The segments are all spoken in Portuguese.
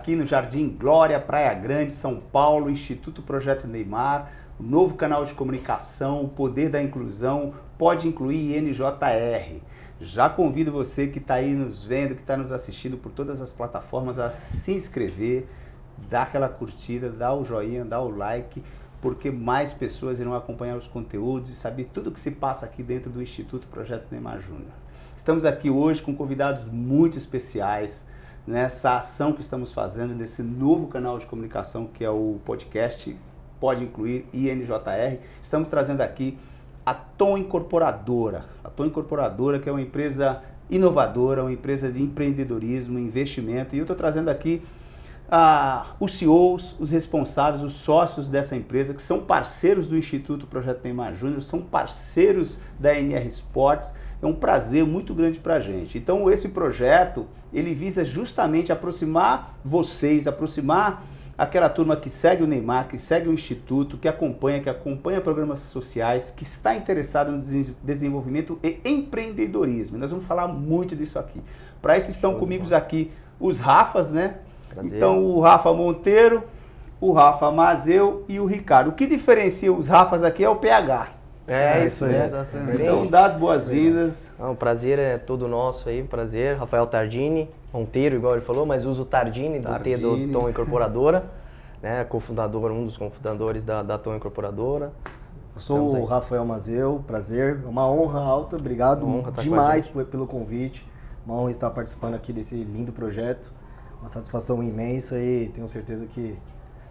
aqui no Jardim Glória, Praia Grande, São Paulo, Instituto Projeto Neymar, o novo canal de comunicação, o poder da inclusão, pode incluir INJR. Já convido você que está aí nos vendo, que está nos assistindo por todas as plataformas a se inscrever, dar aquela curtida, dar o joinha, dar o like, porque mais pessoas irão acompanhar os conteúdos e saber tudo o que se passa aqui dentro do Instituto Projeto Neymar Júnior. Estamos aqui hoje com convidados muito especiais nessa ação que estamos fazendo nesse novo canal de comunicação que é o podcast Pode Incluir INJR. Estamos trazendo aqui a Tom Incorporadora. A Tom Incorporadora, que é uma empresa inovadora, uma empresa de empreendedorismo, investimento. E eu estou trazendo aqui os CEOs, os responsáveis, os sócios dessa empresa, que são parceiros do Instituto Projeto Neymar Júnior, são parceiros da NR Sports. É um prazer muito grande para a gente. Então, esse projeto, ele visa justamente aproximar vocês, aproximar aquela turma que segue o Neymar, que segue o Instituto, que acompanha programas sociais, que está interessada no desenvolvimento e empreendedorismo. Nós vamos falar muito disso aqui. Para isso estão comigo aqui os Rafas, né? Prazer. Então, o Rafa Monteiro, o Rafa Mazeu e o Ricardo. O que diferencia os Rafas aqui é o PH. É isso aí. Né? Exatamente. Então, dá as boas-vindas. O prazer é todo nosso aí, prazer. Rafael Tardini, Monteiro, igual ele falou, mas uso Tardini, do T do Tom Incorporadora, né? Cofundador, um dos cofundadores da Tom Incorporadora. Eu sou o Rafael Mazeu, prazer, uma honra alta, obrigado demais pelo convite. Uma honra estar participando aqui desse lindo projeto, uma satisfação imensa e tenho certeza que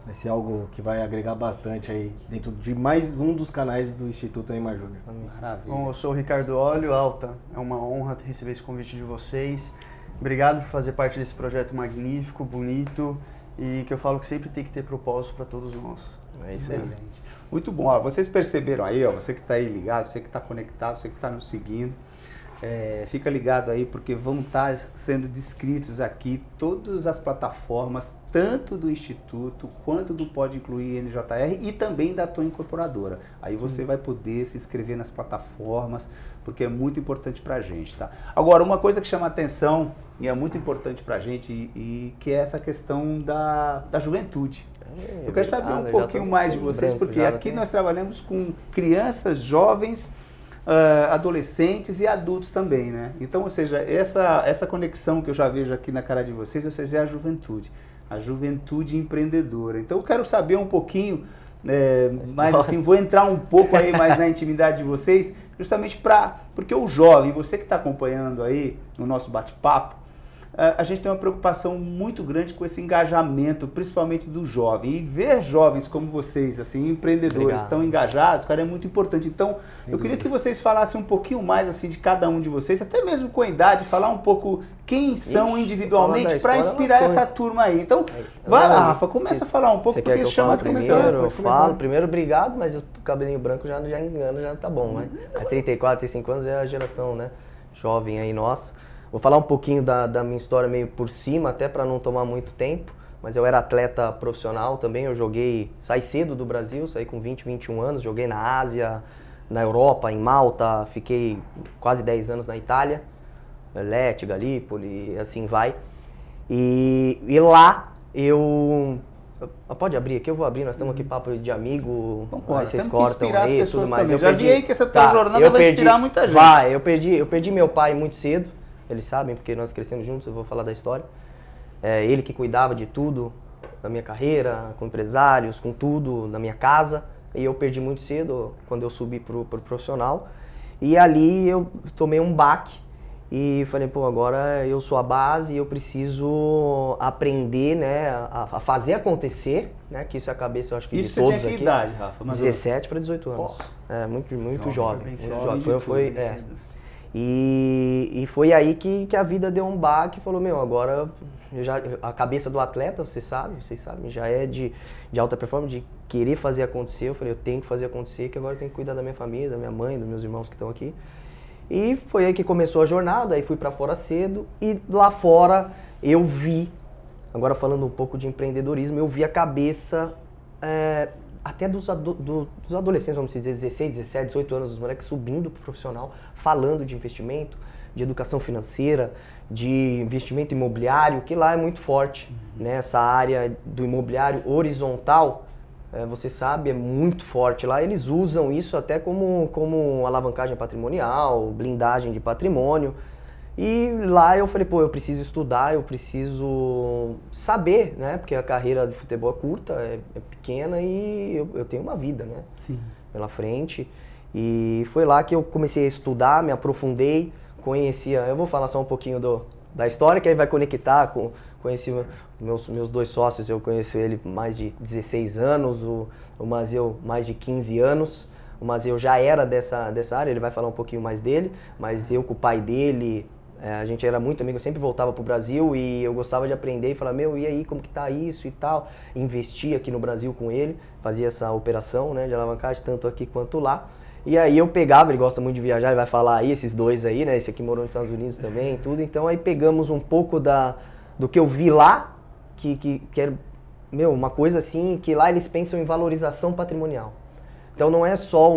vai ser algo que vai agregar bastante aí dentro de mais um dos canais do Instituto Neymar Júnior. Maravilha. Bom, eu sou o Ricardo Olho, Alta. É uma honra receber esse convite de vocês. Obrigado por fazer parte desse projeto magnífico, bonito e que eu falo que sempre tem que ter propósito para todos nós. É excelente. Muito bom. Ó, vocês perceberam aí, ó, você que está aí ligado, você que está conectado, você que está nos seguindo. Fica ligado aí porque vão estar sendo descritos aqui todas as plataformas, tanto do Instituto quanto do Pode Incluir NJR e também da Tom Incorporadora. Aí você vai poder se inscrever nas plataformas, porque é muito importante pra gente, tá? Agora, uma coisa que chama atenção e é muito importante pra gente e que é essa questão da juventude. Eu quero saber um pouquinho mais de vocês, porque aqui nós trabalhamos com crianças, jovens, adolescentes e adultos também, né? Então, ou seja, essa conexão que eu já vejo aqui na cara de vocês, ou seja, é a juventude empreendedora. Então, eu quero saber um pouquinho, mais assim, vou entrar um pouco aí mais na intimidade de vocês, justamente porque o jovem, você que está acompanhando aí no nosso bate-papo, a gente tem uma preocupação muito grande com esse engajamento, principalmente do jovem. E ver jovens como vocês, assim, empreendedores, tão engajados, cara, é muito importante. Então, eu queria que vocês falassem um pouquinho mais, assim, de cada um de vocês, até mesmo com a idade, falar um pouco quem são individualmente para inspirar essa turma aí. Então, vai lá, Rafa, começa a falar um pouco, porque isso chama atenção. Eu falo, primeiro, obrigado, mas o cabelinho branco já engana, já tá bom, né? 34, 35 anos é a geração, né, jovem aí nossa. Vou falar um pouquinho da minha história meio por cima, até para não tomar muito tempo, mas eu era atleta profissional também, eu saí cedo do Brasil, saí com 20, 21 anos, joguei na Ásia, na Europa, em Malta, fiquei quase 10 anos na Itália, Lecce, Galípoli, assim vai. E lá eu... Pode abrir aqui, eu vou abrir, nós estamos aqui papo de amigo, aí vocês cortam aí e tudo mais. Eu já vi aí que essa tua jornada vai inspirar muita gente. Vai, eu perdi meu pai muito cedo. Eles sabem, porque nós crescemos juntos, eu vou falar da história. Ele que cuidava de tudo, da minha carreira, com empresários, com tudo, da minha casa. E eu perdi muito cedo, quando eu subi pro profissional. E ali eu tomei um baque e falei, pô, agora eu sou a base, eu preciso aprender, né, a fazer acontecer, né, que isso é a cabeça, eu acho que isso de todos aqui. Isso tinha que idade, Rafa? 17 para 18 anos. Muito jovem. Foi. E foi aí que a vida deu um baque e falou, agora a cabeça do atleta, vocês sabem, já é de alta performance, de querer fazer acontecer. Eu falei, eu tenho que fazer acontecer, que agora eu tenho que cuidar da minha família, da minha mãe, dos meus irmãos que estão aqui. E foi aí que começou a jornada, aí fui para fora cedo e lá fora eu vi, agora falando um pouco de empreendedorismo, eu vi a cabeça até dos adolescentes, vamos dizer, 16, 17, 18 anos, os moleques subindo pro profissional, falando de investimento, de educação financeira, de investimento imobiliário, que lá é muito forte, né? Essa área do imobiliário horizontal, você sabe, é muito forte lá. Eles usam isso até como alavancagem patrimonial, blindagem de patrimônio. E lá eu falei, pô, eu preciso estudar, eu preciso saber, né? Porque a carreira de futebol é curta, é pequena e eu tenho uma vida, né? Sim. Pela frente. E foi lá que eu comecei a estudar, me aprofundei, conhecia... Eu vou falar só um pouquinho da história, que aí vai conectar conheci meus dois sócios, eu conheço ele mais de 16 anos, o Mazeu mais de 15 anos. O Mazeu já era dessa área, ele vai falar um pouquinho mais dele, mas eu com o pai dele... a gente era muito amigo, eu sempre voltava pro Brasil e eu gostava de aprender e falar, meu, e aí, como que tá isso e tal? Investia aqui no Brasil com ele, fazia essa operação, né, de alavancagem, tanto aqui quanto lá. E aí eu pegava, ele gosta muito de viajar, ele vai falar aí, esses dois aí, né, esse aqui morou nos Estados Unidos também e tudo. Então aí pegamos um pouco do que eu vi lá, que era, meu, uma coisa assim, que lá eles pensam em valorização patrimonial. Então não é só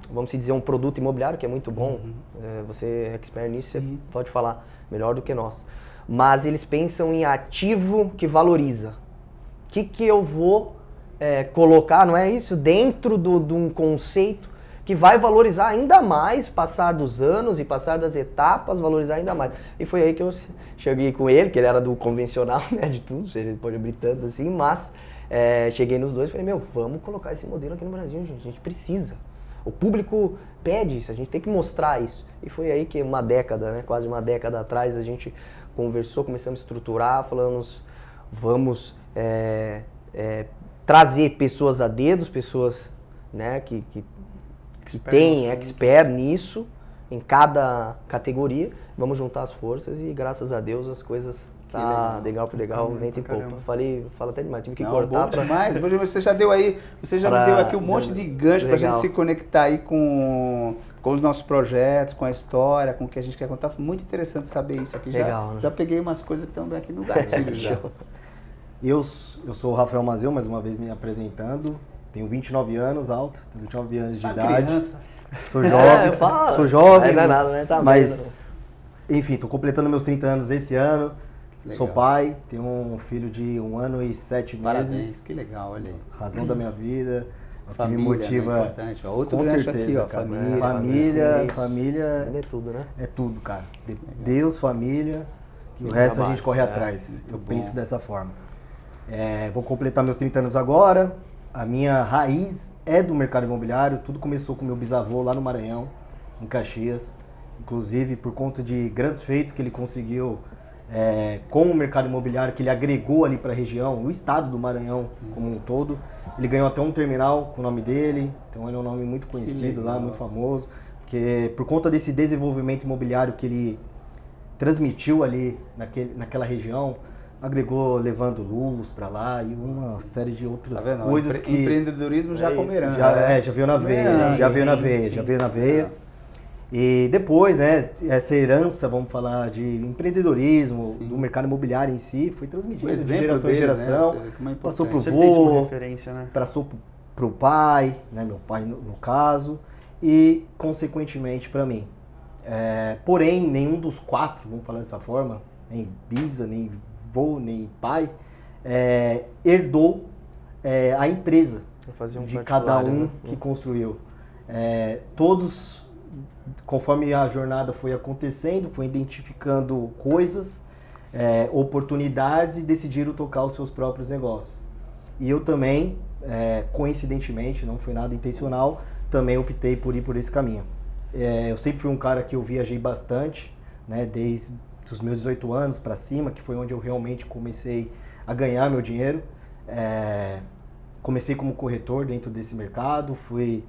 vamos dizer, um produto imobiliário, que é muito bom, você é expert nisso, você pode falar melhor do que nós. Mas eles pensam em ativo que valoriza. O que eu vou colocar, não é isso, dentro de um conceito que vai valorizar ainda mais, passar dos anos e passar das etapas, valorizar ainda mais. E foi aí que eu cheguei com ele, que ele era do convencional, né, de tudo, ele pode abrir tanto assim, mas... cheguei nos dois e falei, meu, vamos colocar esse modelo aqui no Brasil, gente, a gente precisa. O público pede isso, a gente tem que mostrar isso. E foi aí que uma década, né, quase uma década atrás, a gente conversou, começamos a estruturar, falamos, vamos trazer pessoas a dedos, pessoas, né, que têm expert nisso, em cada categoria, vamos juntar as forças e graças a Deus as coisas... Tá, legal, vento em popa. Fala até demais, tive que cortar. Bom demais. Você já deu aí, me deu aqui um monte de gancho pra gente se conectar aí com os nossos projetos, com a história, com o que a gente quer contar. Foi muito interessante saber isso aqui. Legal, né? Já peguei umas coisas que estão aqui no gatilho já. Eu sou o Rafael Mazeu, mais uma vez me apresentando. Tenho 29 anos, alto, tenho 29 anos de idade. Criança. Sou jovem, sou jovem. Não é nada, né? Tá mas, enfim, tô completando meus 30 anos esse ano. Legal. Sou pai, tenho um filho de 1 ano e 7 meses. Parabéns, que legal, olha aí. Razão da minha vida, família, que me motiva. Né? Importante. Outro com gancho certeza, aqui, ó, cara. família. Família é tudo, né? É tudo, cara. Deus, família, e o resto a gente corre atrás. Eu bom. penso dessa forma. Vou completar meus 30 anos agora. A minha raiz é do mercado imobiliário. Tudo começou com meu bisavô lá no Maranhão, em Caxias. Inclusive, por conta de grandes feitos que ele conseguiu com o mercado imobiliário, que ele agregou ali para a região, o estado do Maranhão como um todo. Ele ganhou até um terminal com o nome dele. Então ele é um nome muito conhecido lá, muito famoso. Porque por conta desse desenvolvimento imobiliário que ele transmitiu ali naquela região, agregou levando luz para lá e uma série de outras coisas que... Empreendedorismo já com herança. Já veio na veia, E depois, né, essa herança, vamos falar de empreendedorismo, do mercado imobiliário em si, foi transmitida de geração em geração, né? Passou pro vô, passou pro pai, né, meu pai no caso, e consequentemente para mim. Porém, nenhum dos quatro, vamos falar dessa forma, nem bisa, nem vô, nem pai, herdou a empresa de cada um que construiu. Todos, conforme a jornada foi acontecendo, foi identificando coisas, oportunidades e decidiram tocar os seus próprios negócios. E eu também, coincidentemente, não foi nada intencional, também optei por ir por esse caminho. Eu sempre fui um cara que eu viajei bastante, né, desde os meus 18 anos para cima, que foi onde eu realmente comecei a ganhar meu dinheiro. Comecei como corretor dentro desse mercado, fui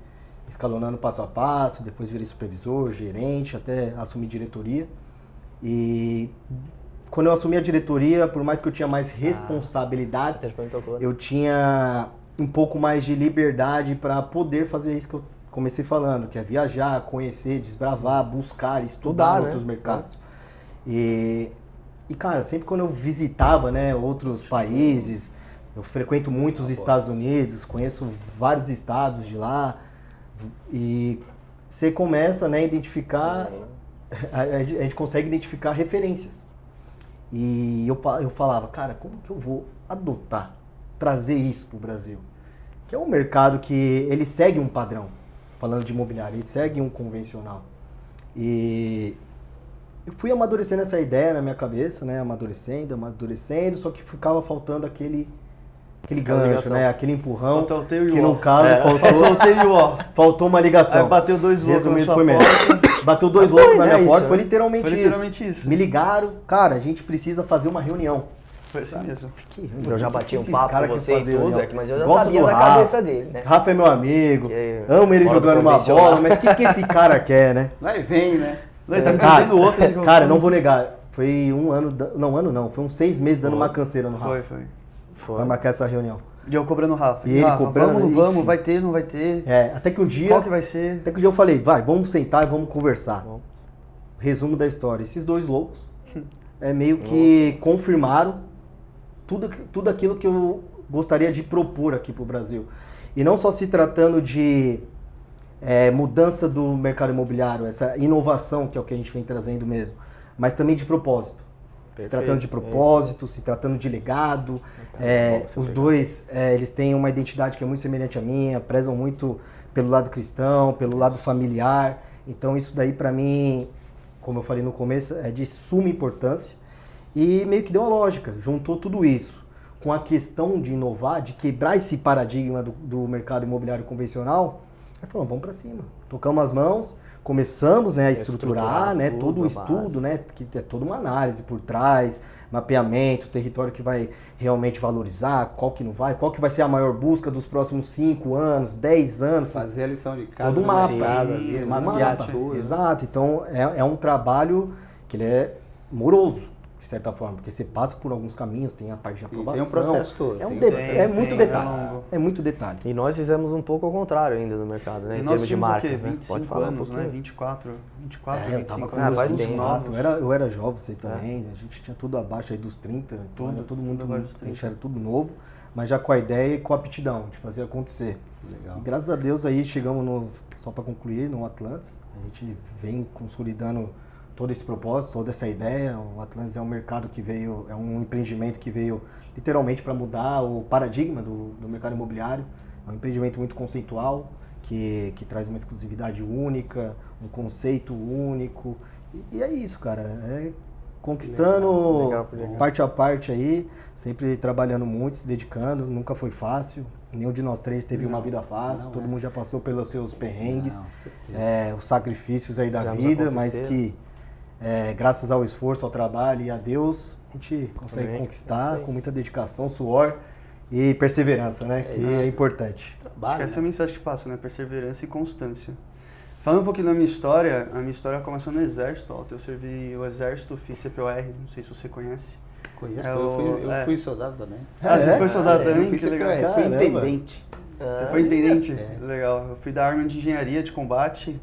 escalonando passo a passo, depois virei supervisor, gerente, até assumir diretoria. E quando eu assumi a diretoria, por mais que eu tinha mais responsabilidades, eu tinha um pouco mais de liberdade para poder fazer isso que eu comecei falando, que é viajar, conhecer, desbravar, buscar, estudar outros mercados. E cara, sempre quando eu visitava, né, outros países, eu frequento muito os Estados Unidos, conheço vários estados de lá, e você começa, né, a identificar a gente consegue identificar referências. E eu falava, cara, como que eu vou adotar, trazer isso para o Brasil? Que é um mercado que ele segue um padrão, falando de imobiliário, ele segue um convencional. E eu fui amadurecendo essa ideia na minha cabeça, né? Amadurecendo, só que ficava faltando aquele gancho, né? Aquele empurrão, que no caso faltou uma ligação. Aí bateu 2 loucos na sua porta. Bateu 2 loucos na minha porta, né? foi literalmente isso. Me ligaram, cara, a gente precisa fazer uma reunião. Foi assim mesmo. Eu já bati um papo com você e tudo, mas eu já Gosto sabia do da Rafa. cabeça dele, né? Rafa é meu amigo, amo ele jogando uma bola, mas o que esse cara quer, né? Vai vem, né? Ele tá fazendo outro. Cara, não vou negar, foi um ano, foi uns 6 meses dando uma canseira no Rafa. Foi. Pra marcar essa reunião. E eu cobrando o Rafa. E ele Rafa, cobrando, vamos, não vamos, enfim. vai ter, não vai ter. Até que um dia... Qual que vai ser? Até que um dia eu falei, vamos sentar e vamos conversar. Resumo da história, esses 2 loucos meio que confirmaram tudo aquilo que eu gostaria de propor aqui pro Brasil. E não só se tratando de mudança do mercado imobiliário, essa inovação que é o que a gente vem trazendo mesmo, mas também de propósito. Se tratando de propósito, se tratando de legado. Os dois, eles têm uma identidade que é muito semelhante à minha, prezam muito pelo lado cristão, pelo lado familiar. Então isso daí para mim, como eu falei no começo, é de suma importância. E meio que deu uma lógica, juntou tudo isso com a questão de inovar, de quebrar esse paradigma do mercado imobiliário convencional. Aí falamos, vamos para cima. Tocamos as mãos, começamos, né, a estruturar, né, todo o estudo, né, que é toda uma análise por trás, mapeamento, território que vai realmente valorizar, qual que não vai, qual que vai ser a maior busca dos próximos 5 anos, 10 anos. Fazer a lição de casa, todo mapa, mapear tudo. Exato, então é um trabalho que ele é moroso, de certa forma, porque você passa por alguns caminhos, tem a parte de aprovação. Tem um processo todo. É muito detalhe. É muito detalhe. E nós fizemos um pouco ao contrário ainda no mercado, né? E em nós termos de marcas, o quê? né? 25 anos, né? 24, 25 anos. Faz muito tempo. novos. Eu era jovem, vocês também. A gente tinha tudo abaixo aí dos 30. Todo mundo abaixo dos 30. A gente era tudo novo, mas já com a ideia e com a aptidão de fazer acontecer. Legal. E graças a Deus aí chegamos só para concluir, no Atlantis. A gente vem consolidando todo esse propósito, toda essa ideia. O Atlantis é um mercado que veio, é um empreendimento que veio literalmente para mudar o paradigma do mercado imobiliário. É um empreendimento muito conceitual, que traz uma exclusividade única, um conceito único. E é isso, cara. É conquistando legal. parte a parte aí, sempre trabalhando muito, se dedicando. Nunca foi fácil. Nenhum de nós 3 teve uma vida fácil. Todo mundo já passou pelos seus perrengues, os sacrifícios aí da vida, mas que graças ao esforço, ao trabalho e a Deus, a gente consegue conquistar com muita dedicação, suor e perseverança, né? Que é importante. Acho que essa é a mensagem que passa, né? Perseverança e constância. Falando um pouquinho da minha história, a minha história começou no Exército. Eu servi o Exército, fiz CPOR, não sei se você conhece. Conheço, eu fui soldado também. Você foi soldado também? Eu fui Que legal. CPOR, fui intendente. Você foi intendente? Legal. Eu fui da Arma de Engenharia de Combate,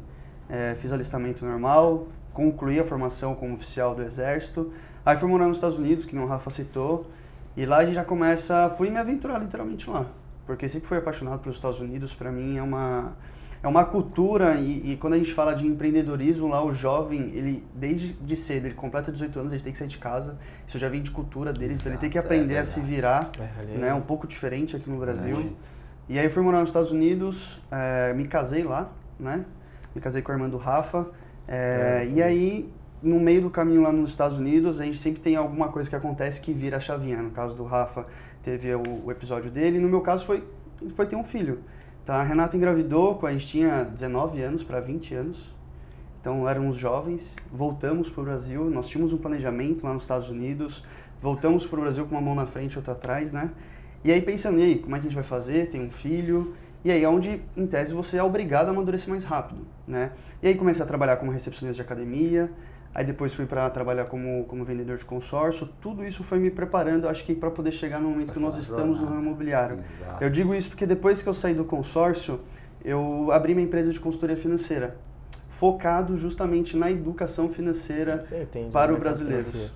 fiz alistamento normal, concluí a formação como oficial do Exército. Aí fui morar nos Estados Unidos, que o Rafa citou, e lá a gente já fui me aventurar literalmente lá. Porque sempre fui apaixonado pelos Estados Unidos, pra mim é uma cultura, e quando a gente fala de empreendedorismo lá, o jovem, ele desde cedo, ele completa 18 anos, ele tem que sair de casa, isso já vem de cultura deles, então ele tem que aprender a se virar, né, um pouco diferente aqui no Brasil. E aí eu fui morar nos Estados Unidos, me casei lá, né, me casei com a irmã do Rafa, e aí no meio do caminho lá nos Estados Unidos, a gente sempre tem alguma coisa que acontece que vira a chavinha. No caso do Rafa, teve o episódio dele, e no meu caso foi ter um filho. Tá, a Renata engravidou, a gente tinha 19 anos para 20 anos, então éramos jovens, voltamos para o Brasil, nós tínhamos um planejamento lá nos Estados Unidos, voltamos para o Brasil com uma mão na frente e outra atrás, né? E aí pensando, e aí, como é que a gente vai fazer? Tem um filho, e aí é onde, em tese, você é obrigado a amadurecer mais rápido, né? E aí comecei a trabalhar como recepcionista de academia, aí depois fui para trabalhar como vendedor de consórcio. Tudo isso foi me preparando, acho que para poder chegar no momento que nós estamos no ramo imobiliário. Exato. Eu digo isso porque depois que eu saí do consórcio, eu abri minha empresa de consultoria financeira, focado justamente na educação financeira para os brasileiros.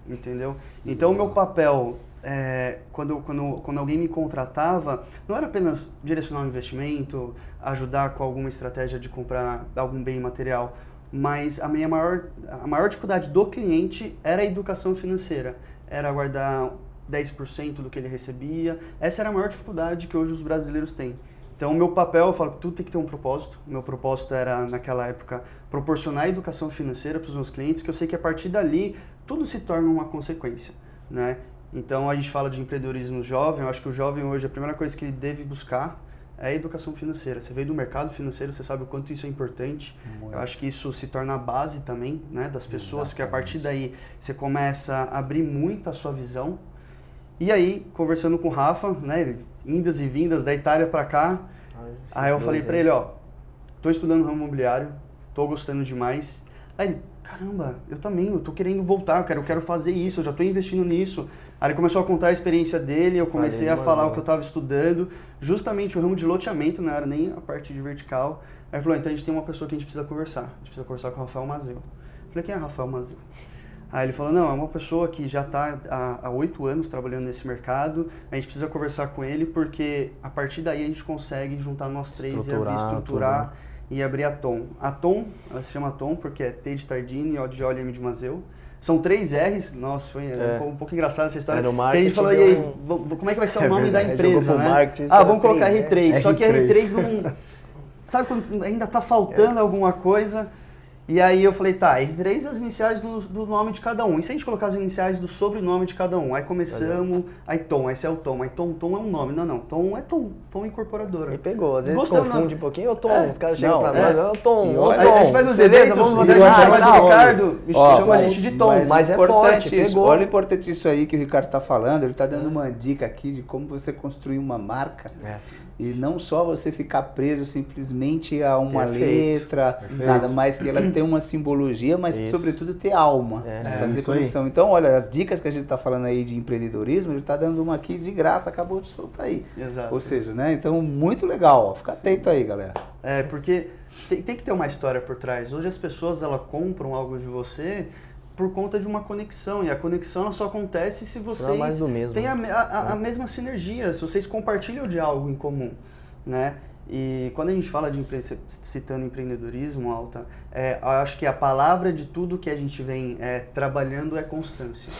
Entendeu? Então o meu papel, quando alguém me contratava, não era apenas direcionar o investimento, ajudar com alguma estratégia de comprar algum bem material. mas a maior dificuldade do cliente era a educação financeira, era guardar 10% do que ele recebia. Essa era a maior dificuldade que hoje os brasileiros têm. Então, o meu papel, eu falo que tudo tem que ter um propósito. O meu propósito era, naquela época, proporcionar educação financeira para os meus clientes, que eu sei que a partir dali, tudo se torna uma consequência, né? Então, a gente fala de empreendedorismo jovem, eu acho que o jovem hoje, a primeira coisa que ele deve buscar é a educação financeira. Você veio do mercado financeiro, você sabe o quanto isso é importante. Eu acho que isso se torna a base também, né, das pessoas, que a partir daí você começa a abrir muito a sua visão. E aí, conversando com o Rafa, né, indas e vindas da Itália para cá, aí eu falei para ele, ó, tô estudando ramo imobiliário, tô gostando demais. Aí ele, caramba, eu também, eu tô querendo voltar, eu quero fazer isso, eu já tô investindo nisso. Aí ele começou a contar a experiência dele, eu comecei a falar o que eu estava estudando, justamente o ramo de loteamento, não era nem a parte de vertical. Aí ele falou, então a gente tem uma pessoa que a gente precisa conversar, a gente precisa conversar com o Rafael Mazeu. Eu falei, quem é Rafael Mazeu? Aí ele falou, não, é uma pessoa que já está há 8 anos trabalhando nesse mercado, a gente precisa conversar com ele porque a partir daí a gente consegue juntar nós três e estruturar e abrir a Tom. A Tom, ela se chama Tom porque é T de Tardini, O de Olho e M de Mazeu. São 3 R's, nossa, foi um pouco engraçado essa história. No a gente falou, e aí, como é que vai ser o nome da empresa, né? Vamos colocar R3, só que R3 não... Sabe quando ainda está faltando alguma coisa? E aí eu falei, tá, R3 as iniciais do nome de cada um. E se a gente colocar as iniciais do sobrenome de cada um? Aí começamos, aí Tom, esse é o Tom. Aí Tom é um nome. Não, Tom é Tom Incorporadora. E pegou, às vezes confunde um pouquinho. Ô Tom, os caras chegam pra nós, ô Tom. A gente vai nos eventos, vamos fazer a gente chama de Ricardo, chama a gente de Tom. Mas é forte, pegou. Olha o importante isso aí que o Ricardo tá falando, ele tá dando uma dica aqui de como você construir uma marca. E não só você ficar preso simplesmente a uma letra, nada mais que ela ter uma simbologia, mas sobretudo ter alma, fazer conexão. Então, olha, as dicas que a gente está falando aí de empreendedorismo, ele está dando uma aqui de graça, acabou de soltar aí. Exato. Ou seja, né? Então, muito legal, ó. Fica atento aí, galera. Porque tem que ter uma história por trás. Hoje as pessoas, elas compram algo de você por conta de uma conexão, e a conexão ela só acontece se vocês têm a mesma sinergia, se vocês compartilham de algo em comum, né? E quando a gente fala de citando empreendedorismo, Alta, eu acho que a palavra de tudo que a gente vem trabalhando é constância,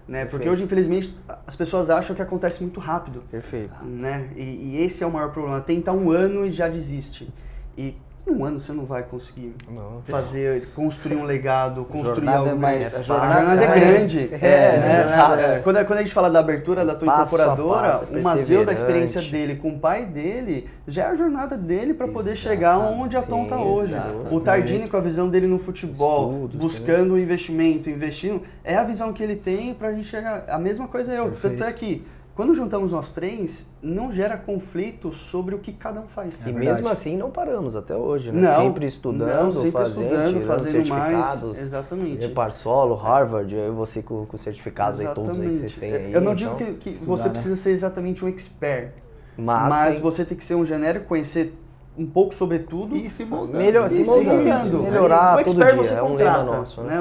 né? Porque hoje, infelizmente, as pessoas acham que acontece muito rápido. Perfeito. Né? E esse é o maior problema. Tenta 1 ano e já desiste. E em 1 ano você não vai conseguir construir um legado, construir algo. A jornada é grande. Quando a gente fala da abertura da tua incorporadora, o Mazeu, da experiência dele com o pai dele, já é a jornada dele para poder chegar onde a Tom está hoje. O Tardini, com a visão dele no futebol, buscando investimento, investindo, é a visão que ele tem para a gente chegar. A mesma coisa eu. Tanto é que quando juntamos nós 3, não gera conflito sobre o que cada um faz. E mesmo assim não paramos até hoje, né? Sempre estudando, fazendo mais. Exatamente. Repar Solo, Harvard, eu e você com certificados aí, todos aí que vocês têm aí. Eu não digo que você precisa ser exatamente um expert, mas você tem que ser um genérico, conhecer um pouco sobre tudo e se moldando. Melhorar o expert todo dia, você é um lema nosso, né?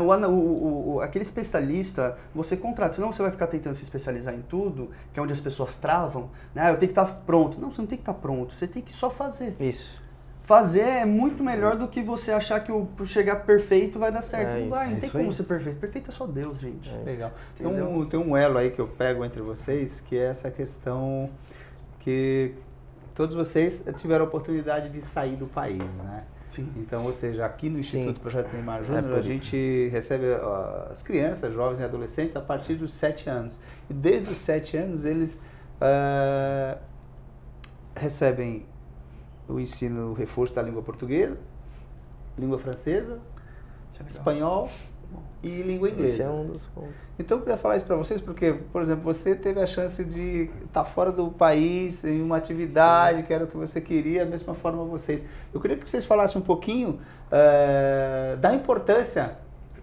Aquele especialista, você contrata, senão você vai ficar tentando se especializar em tudo, que é onde as pessoas travam, né? Eu tenho que estar pronto. Não, você não tem que estar pronto, você tem que só fazer. Isso. Fazer é muito melhor do que você achar que chegar perfeito vai dar certo. Não vai, não tem como ser perfeito. Perfeito é só Deus, gente. Legal. Tem um elo aí que eu pego entre vocês, que é essa questão que todos vocês tiveram a oportunidade de sair do país, né? Sim. Então, ou seja, aqui no Instituto Projeto Neymar Júnior, a gente recebe as crianças, jovens e adolescentes a partir dos 7 anos. E desde os 7 anos, eles recebem o ensino, o reforço da língua portuguesa, língua francesa, espanhol e língua inglesa. Esse é um dos pontos. Então eu queria falar isso para vocês porque, por exemplo, você teve a chance de estar fora do país em uma atividade que era o que você queria, da mesma forma vocês. Eu queria que vocês falassem um pouquinho da importância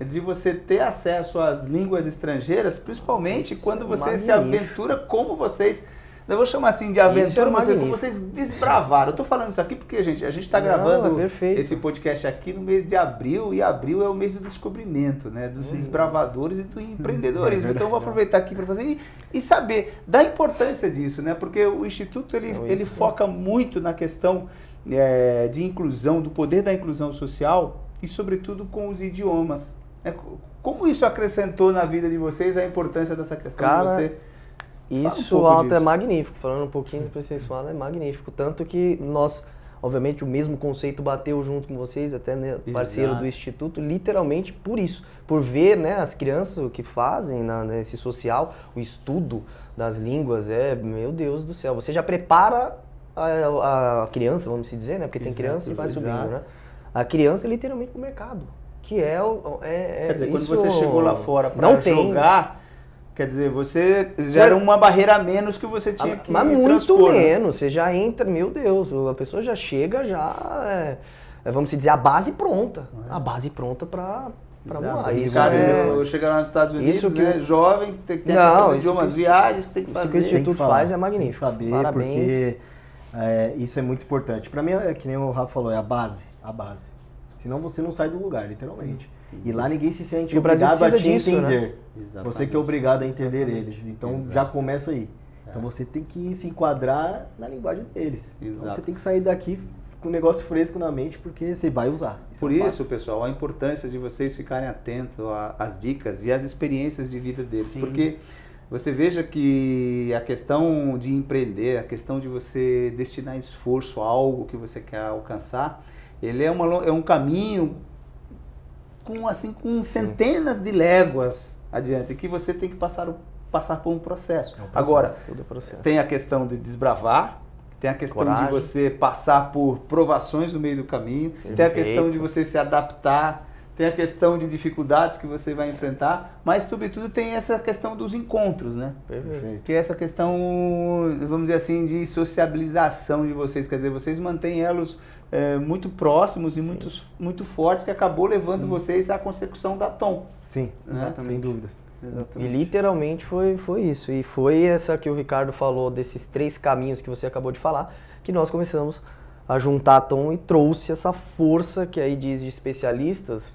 de você ter acesso às línguas estrangeiras, principalmente quando você se aventura como vocês... Eu vou chamar assim de aventura, mas como vocês desbravaram. Eu estou falando isso aqui porque, gente, a gente está gravando esse podcast aqui no mês de abril, e abril é o mês do descobrimento, né? Dos desbravadores e do empreendedorismo. Então eu vou aproveitar aqui para fazer e saber da importância disso, né? Porque o Instituto ele foca muito na questão de inclusão, do poder da inclusão social, e, sobretudo, com os idiomas. Como isso acrescentou na vida de vocês a importância dessa questão de você... Isso, Alta, é magnífico. Falando um pouquinho do processual, é magnífico. Tanto que nós, obviamente, o mesmo conceito bateu junto com vocês, até né, parceiro do Instituto, literalmente por isso. Por ver né, as crianças o que fazem nesse social, o estudo das línguas, meu Deus do céu. Você já prepara a criança, vamos dizer, né? Porque tem criança e vai subindo, né? A criança literalmente pro mercado. Que quer dizer, isso, quando você chegou lá fora para jogar... Quer dizer, você já era uma barreira a menos que você tinha que Mas muito transpor, menos, você já entra, meu Deus, a pessoa já chega, vamos dizer, a base pronta. A base pronta para voar. Eu chegar lá nos Estados Unidos, isso né, jovem, tem que ter a questão de idiomas, viagens que tem que fazer. Isso que o Instituto faz é magnífico. Tem que saber, parabéns. Porque isso é muito importante. Para mim, é que nem o Rafa falou, é a base. Senão você não sai do lugar, literalmente. E lá ninguém se sente obrigado a te entender. Né? Você que é obrigado a entender eles. Então já começa aí. Então você tem que se enquadrar na linguagem deles. Então, você tem que sair daqui com um negócio fresco na mente porque você vai usar. Por isso, pessoal, a importância de vocês ficarem atentos às dicas e às experiências de vida deles. Sim. Porque você veja que a questão de empreender, a questão de você destinar esforço a algo que você quer alcançar, ele é um caminho com centenas de léguas adiante, que você tem que passar por um processo. Agora, tem a questão de desbravar, tem a questão de você passar por provações no meio do caminho, tem a questão de você se adaptar, tem a questão de dificuldades que você vai enfrentar, mas, sobretudo, tem essa questão dos encontros, né? Perfeito. Que é essa questão, vamos dizer assim, de sociabilização de vocês, quer dizer, vocês mantêm elos muito próximos e muito fortes, que acabou levando vocês à consecução da Tom. Sim, sem dúvidas. Exatamente. E literalmente foi isso. E foi essa que o Ricardo falou, desses 3 caminhos que você acabou de falar, que nós começamos a juntar a Tom e trouxe essa força que aí diz de especialistas,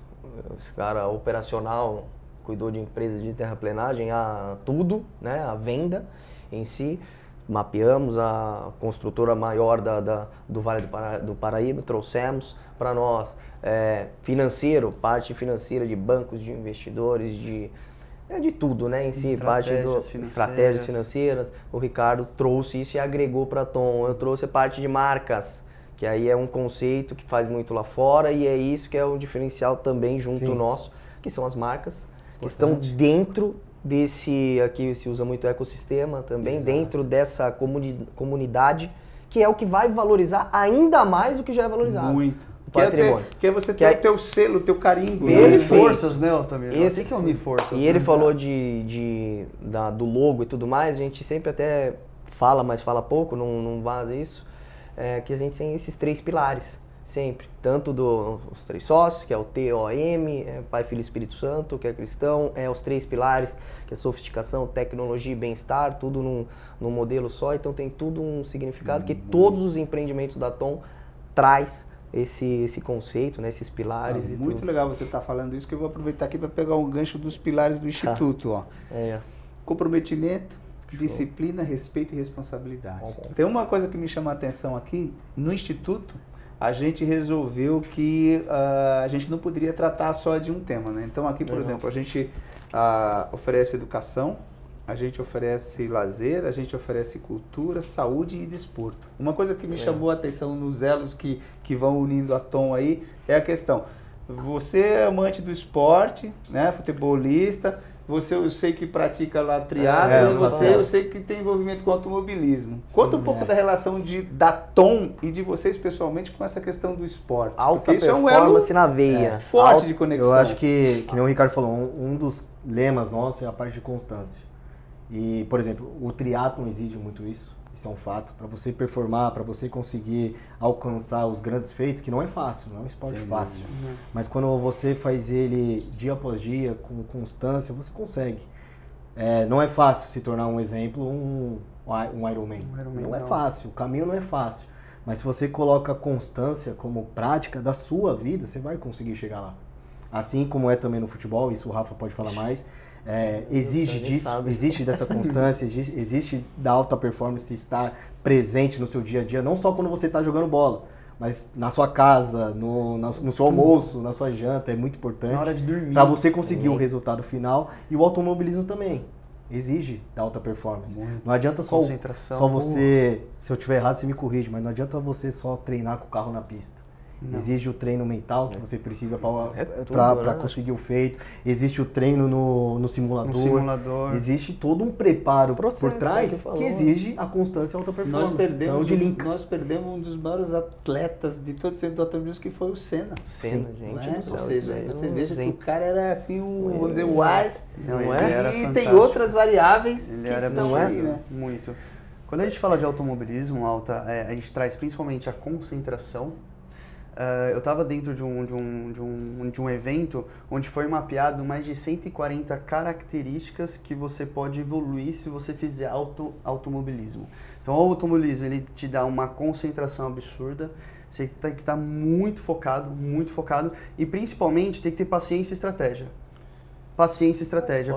esse cara operacional, cuidou de empresas de terraplenagem, a tudo, né, a venda em si. Mapeamos a construtora maior do Vale do Paraíba, trouxemos para nós financeiro, parte financeira de bancos, de investidores, de tudo, né, em si, estratégias financeiras. O Ricardo trouxe isso e agregou para a Tom. Eu trouxe a parte de marcas, que aí é um conceito que faz muito lá fora e é isso que é um diferencial também junto nosso, que são as marcas que estão dentro desse, aqui se usa muito ecossistema também, dentro dessa comunidade, que é o que vai valorizar ainda mais o que já é valorizado. Muito. Que é você ter o teu selo, o teu carimbo. Unir forças, né, Altamiro? Tem que unir forças. E ele falou do logo e tudo mais, a gente sempre até fala, mas fala pouco, não vaza isso, que a gente tem esses 3 pilares, sempre. Tanto dos 3 sócios, que é o TOM, Pai, Filho e Espírito Santo, que é cristão, os 3 pilares, que é sofisticação, tecnologia e bem-estar, tudo num modelo só. Então tem tudo um significado que todos os empreendimentos da Tom traz esse conceito, né, esses pilares. Muito legal você estar falando isso, que eu vou aproveitar aqui para pegar um gancho dos pilares do Instituto. Ó. Comprometimento, disciplina, respeito e responsabilidade. Tem uma coisa que me chama a atenção aqui, no Instituto, a gente resolveu que a gente não poderia tratar só de um tema, né? Então aqui, por exemplo, a gente oferece educação, a gente oferece lazer, a gente oferece cultura, saúde e desporto. Uma coisa que me chamou a atenção nos elos que vão unindo a Tom aí é a questão, você é amante do esporte, né? Futebolista, você eu sei que pratica lá triatlo, eu sei que tem envolvimento com automobilismo. Conta um pouco da relação da Tom e de vocês pessoalmente com essa questão do esporte. Alta performance na veia. Forte de conexão. Eu acho que nem o Ricardo falou, um dos lemas nossos é a parte de constância. E, por exemplo, o triatlo exige muito isso. Isso é um fato. Para você performar, para você conseguir alcançar os grandes feitos, que não é fácil, não é um esporte fácil. Mas quando você faz ele dia após dia, com constância, você consegue. Não é fácil se tornar um exemplo, um Ironman. Não é fácil, o caminho não é fácil. Mas se você coloca constância como prática da sua vida, você vai conseguir chegar lá. Assim como é também no futebol, isso o Rafa pode falar mais. Existe dessa constância, existe da alta performance estar presente no seu dia a dia, não só quando você está jogando bola. mas na sua casa, no seu almoço, na sua janta, é muito importante. Na hora de dormir. Para você conseguir o resultado final. E o automobilismo também exige da alta performance. Muito. Não adianta só você, se eu estiver errado, você me corrige, mas não adianta você só treinar com o carro na pista. Não. Exige o treino mental que você precisa para conseguir o feito. Existe o treino no simulador. Existe todo um preparo por trás que exige a constância e a alta performance. Nós perdemos um dos maiores atletas de todo o centro do automobilismo, que foi o Senna. Senna, gente. Ou seja, você veja que o cara era assim, vamos dizer, o AS. E tem outras variáveis ele que era estão aí, né? Muito. Quando a gente fala de automobilismo, Alta, a gente traz principalmente a concentração. Eu estava dentro de um evento onde foi mapeado mais de 140 características que você pode evoluir se você fizer automobilismo. Então, o automobilismo ele te dá uma concentração absurda, você tem que estar muito focado, e principalmente tem que ter paciência e estratégia.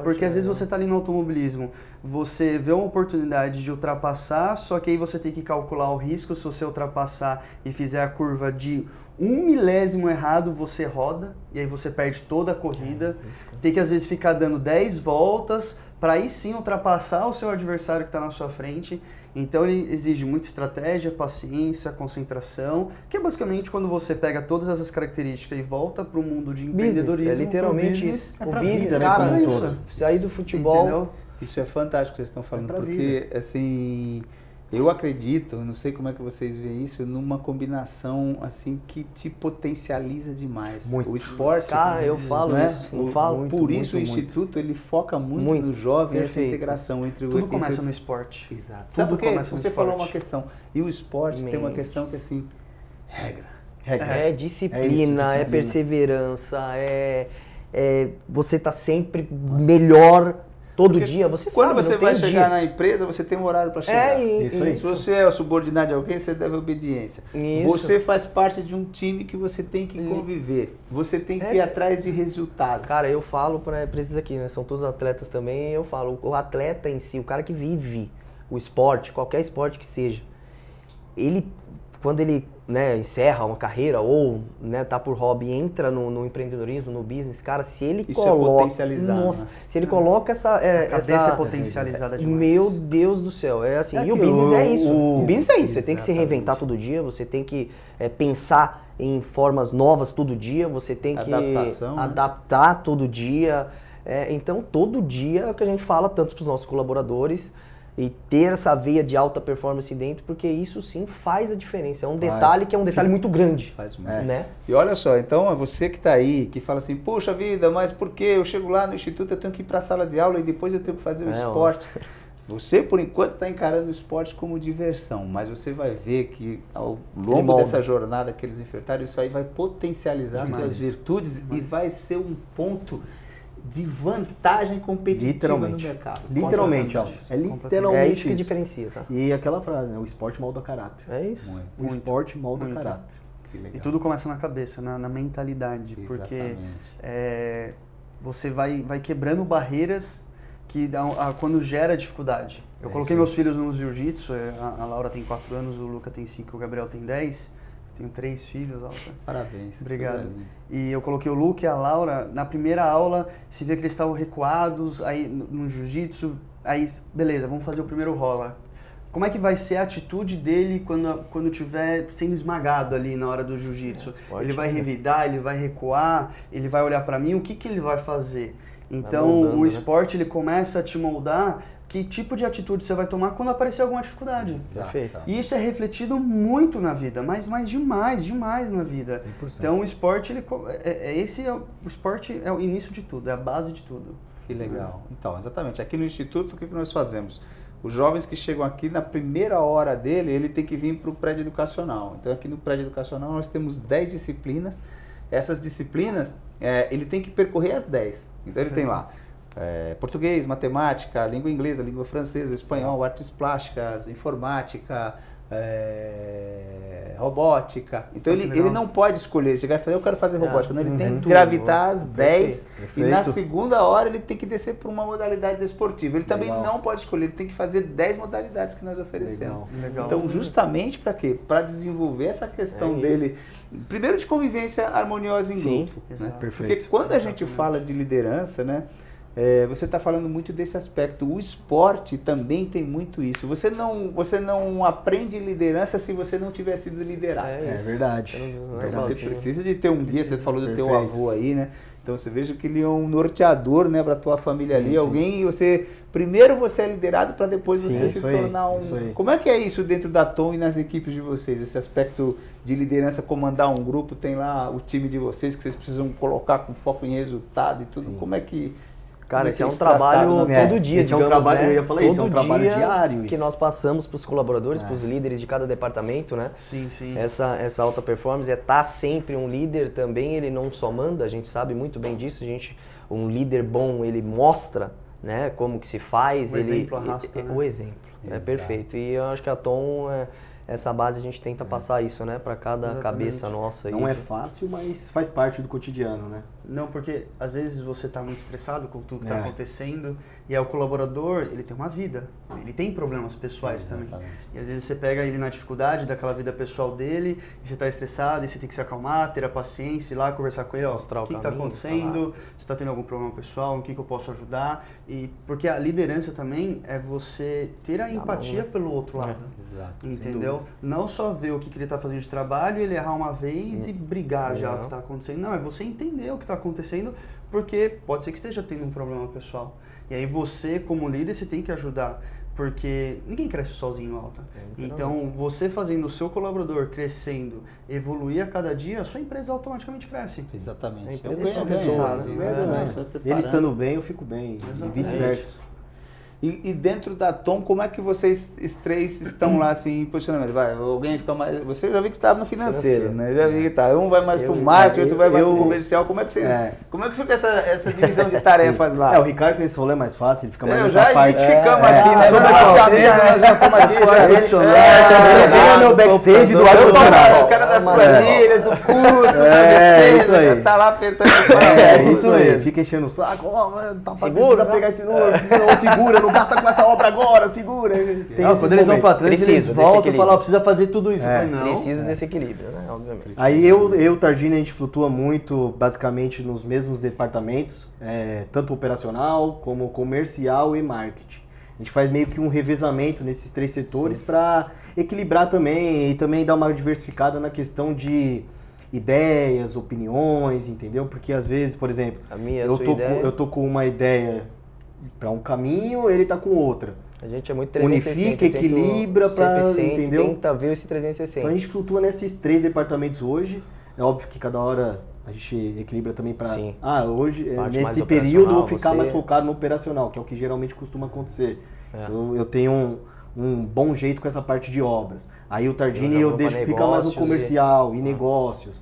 Porque às vezes você está ali no automobilismo, você vê uma oportunidade de ultrapassar, só que aí você tem que calcular o risco. Se você ultrapassar e fizer a curva de 1 milésimo errado, você roda e aí você perde toda a corrida. Tem que às vezes ficar dando 10 voltas para aí sim ultrapassar o seu adversário que está na sua frente. Então ele exige muita estratégia, paciência, concentração, que é basicamente quando você pega todas essas características e volta para o mundo de empreendedorismo. É literalmente isso. O business, cara, sair do futebol. Entendeu? Isso é fantástico que vocês estão falando, porque assim, eu acredito, não sei como é que vocês veem isso, numa combinação assim que te potencializa demais. Muito. O esporte, cara, eu falo isso, não falo. Por isso o Instituto ele foca muito no jovem, essa integração entre tudo começa no esporte. Exato. Sabe por quê? Você falou uma questão, e o esporte tem uma questão que assim, regra. É disciplina, é perseverança, você tá sempre melhor. Todo dia, você sabe. Quando você vai chegar na empresa, você tem um horário para chegar. Isso aí. Se você é subordinado de alguém, você deve obediência. Isso. Você faz parte de um time que você tem que conviver. Você tem que ir atrás de resultados. Cara, eu falo para esses aqui, né? São todos atletas também. Eu falo, o atleta em si, o cara que vive o esporte, qualquer esporte que seja, quando ele encerra uma carreira ou tá por hobby e entra no empreendedorismo, no business, cara, se ele isso coloca... é potencializar, né? Se ele coloca a cabeça é potencializada demais. Meu Deus do céu, é assim. E o business é isso. O business é isso. Você tem que se reinventar todo dia, você tem que pensar em formas novas todo dia, você tem que adaptar todo dia. Então, todo dia é o que a gente fala tanto para os nossos colaboradores, e ter essa veia de alta performance dentro, porque isso sim faz a diferença. É um detalhe que é um detalhe muito grande. Faz muito. Né? E olha só, então é você que está aí, que fala assim, poxa vida, mas por que eu chego lá no instituto, eu tenho que ir para a sala de aula e depois eu tenho que fazer o esporte? Você, por enquanto, está encarando o esporte como diversão, mas você vai ver que ao longo dessa jornada que eles enfrentaram, isso aí vai potencializar suas virtudes e vai ser um ponto de vantagem competitiva no mercado. Literalmente, ó. É literalmente é isso que diferencia, tá? E aquela frase, né? O esporte molda caráter. É isso. O esporte molda caráter. E tudo começa na cabeça, na mentalidade. Exatamente. Porque você vai quebrando barreiras que quando gera dificuldade. Eu coloquei meus filhos no jiu-jitsu, a Laura tem 4 anos, o Luca tem 5, o Gabriel tem 10. Tenho 3 filhos, Alta. Parabéns. Obrigado. E eu coloquei o Luke e a Laura, na primeira aula, se vê que eles estavam recuados, aí no jiu-jitsu, aí beleza, vamos fazer o primeiro rola. Como é que vai ser a atitude dele quando estiver sendo esmagado ali na hora do jiu-jitsu? Ele vai revidar, ele vai recuar, ele vai olhar pra mim, o que ele vai fazer? Então, o esporte, ele começa a te moldar que tipo de atitude você vai tomar quando aparecer alguma dificuldade. Perfeito. E isso é refletido muito na vida, mas demais na vida. 100%. Então o esporte, o esporte é o início de tudo, é a base de tudo. Que legal. Então, exatamente. Aqui no Instituto, o que nós fazemos? Os jovens que chegam aqui, na primeira hora dele, ele tem que vir para o prédio educacional. Então, aqui no prédio educacional, nós temos 10 disciplinas. Essas disciplinas, ele tem que percorrer as 10. Então, ele tem lá português, matemática, língua inglesa, língua francesa, espanhol, artes plásticas, informática, robótica. Então ele não pode escolher, chegar e falar, eu quero fazer robótica. Não, ele tem que gravitar às 10 e na segunda hora ele tem que descer para uma modalidade desportiva. Ele também não pode escolher, ele tem que fazer 10 modalidades que nós oferecemos. Legal. Então, justamente para quê? Para desenvolver essa questão dele, primeiro de convivência harmoniosa em grupo. Né? Perfeito. Porque quando a gente fala de liderança, né? Você está falando muito desse aspecto. O esporte também tem muito isso. Você não aprende liderança se você não tiver sido liderado. É verdade. Então você precisa de ter um guia. Você falou do teu avô aí, né? Então você veja que ele é um norteador, né, para tua família ali. Alguém, primeiro você é liderado para depois você se tornar um. Como é que é isso dentro da Tom e nas equipes de vocês? Esse aspecto de liderança, comandar um grupo, tem lá o time de vocês que vocês precisam colocar com foco em resultado e tudo. Como é que Cara, esse é um trabalho todo dia, esse é um trabalho, né? Eu ia falar isso, é um trabalho diário. Que nós passamos para os colaboradores, para os líderes de cada departamento, né? Sim, sim. Essa alta performance estar sempre um líder também, ele não só manda, a gente sabe muito bem disso, um líder bom, ele mostra, né, como que se faz. O exemplo arrasta, né? O exemplo, é perfeito. E eu acho que a Tom, essa base a gente tenta passar isso, né, para cada cabeça nossa. Não é fácil, mas faz parte do cotidiano, né? Não, porque às vezes você está muito estressado com tudo que está acontecendo e aí o colaborador, ele tem uma vida, ele tem problemas pessoais também. E às vezes você pega ele na dificuldade daquela vida pessoal dele e você está estressado e você tem que se acalmar, ter a paciência, ir lá conversar com ele, ó, o que está acontecendo, você está tendo algum problema pessoal, no que eu posso ajudar. E porque a liderança também é você ter a empatia pelo outro lado. Exato. Entendeu? Não só ver o que ele está fazendo de trabalho, ele errar uma vez e brigar já o que está acontecendo. Não, é você entender o que está acontecendo, porque pode ser que esteja tendo um problema pessoal. E aí você, como líder, você tem que ajudar, porque ninguém cresce sozinho, Alta. Então, você fazendo o seu colaborador crescendo, evoluir a cada dia, a sua empresa automaticamente cresce. Exatamente. A empresa é pessoa, né? Ele estando bem, eu fico bem, e vice-versa. E dentro da Tom, como é que vocês três estão lá assim em posicionamento? Vai, alguém fica mais. Você já viu que estava no financeiro, né? Já vi que tá. Um vai mais pro marketing, outro vai mais pro comercial. Como é que vocês. Como é que fica essa divisão de tarefas lá? O Ricardo tem esse rolê mais fácil, ele fica mais já parte. Identificamos aqui, né? Sobre nós já fomos aqui, meu backstage do ar-condicionado. O cara das planilhas, do custo, das receitas, tá lá apertando. É isso aí, fica enchendo o saco. Precisa pegar esse número, segura, não gasta com essa obra agora, segura. Quando eles vão pra trás, eles voltam e falam, precisa fazer tudo isso. Precisa desse equilíbrio, né? Obviamente. Aí eu e o Tardini, a gente flutua muito, basicamente, nos mesmos departamentos, tanto operacional, como comercial e marketing. A gente faz meio que um revezamento nesses três setores para equilibrar também e também dar uma diversificada na questão de ideias, opiniões, entendeu? Porque às vezes, por exemplo, eu tô com uma ideia para um caminho, ele tá com outra. A gente é muito 360. Unifica, equilibra para, entendeu? Tenta ver esse 360. Então a gente flutua nesses três departamentos hoje. É óbvio que cada hora a gente equilibra também para... hoje, nesse período, eu vou ficar mais focado no operacional, que é o que geralmente costuma acontecer. Eu tenho um bom jeito com essa parte de obras. Aí o Tardini eu deixo ficar mais no comercial e negócios.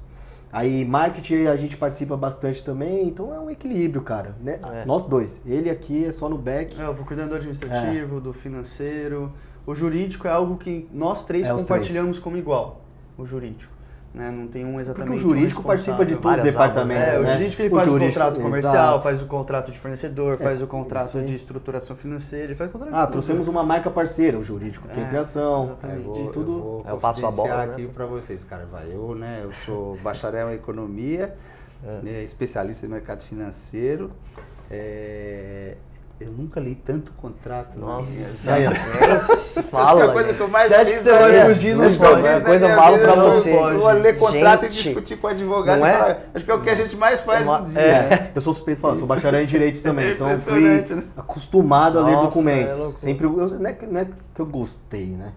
Aí marketing a gente participa bastante também, então é um equilíbrio, cara. Né? Nós dois. Ele aqui é só no back. Eu vou cuidando do administrativo, do financeiro. O jurídico é algo que nós três compartilhamos como igual. O jurídico. Né? Não tem um exatamente. Porque o jurídico participa de todos os departamentos. O jurídico ele faz o contrato comercial, faz o contrato de fornecedor, faz o contrato de estruturação financeira, ele faz o contrato. Trouxemos uma marca parceira, o jurídico tem criação, de tudo. Eu passo a bola aqui para vocês, cara. Eu sou bacharel em economia, especialista em mercado financeiro. Eu nunca li tanto contrato. Nossa, acho que a coisa que eu mais fiz você vai fugir no coisa falo pra você. Eu ler contrato e discutir com o advogado. Acho que é o que a gente mais faz no dia. Eu sou suspeito de falar, sou bacharel em direito também, então fui acostumado a ler documentos. Sempre, não é que eu gostei, né?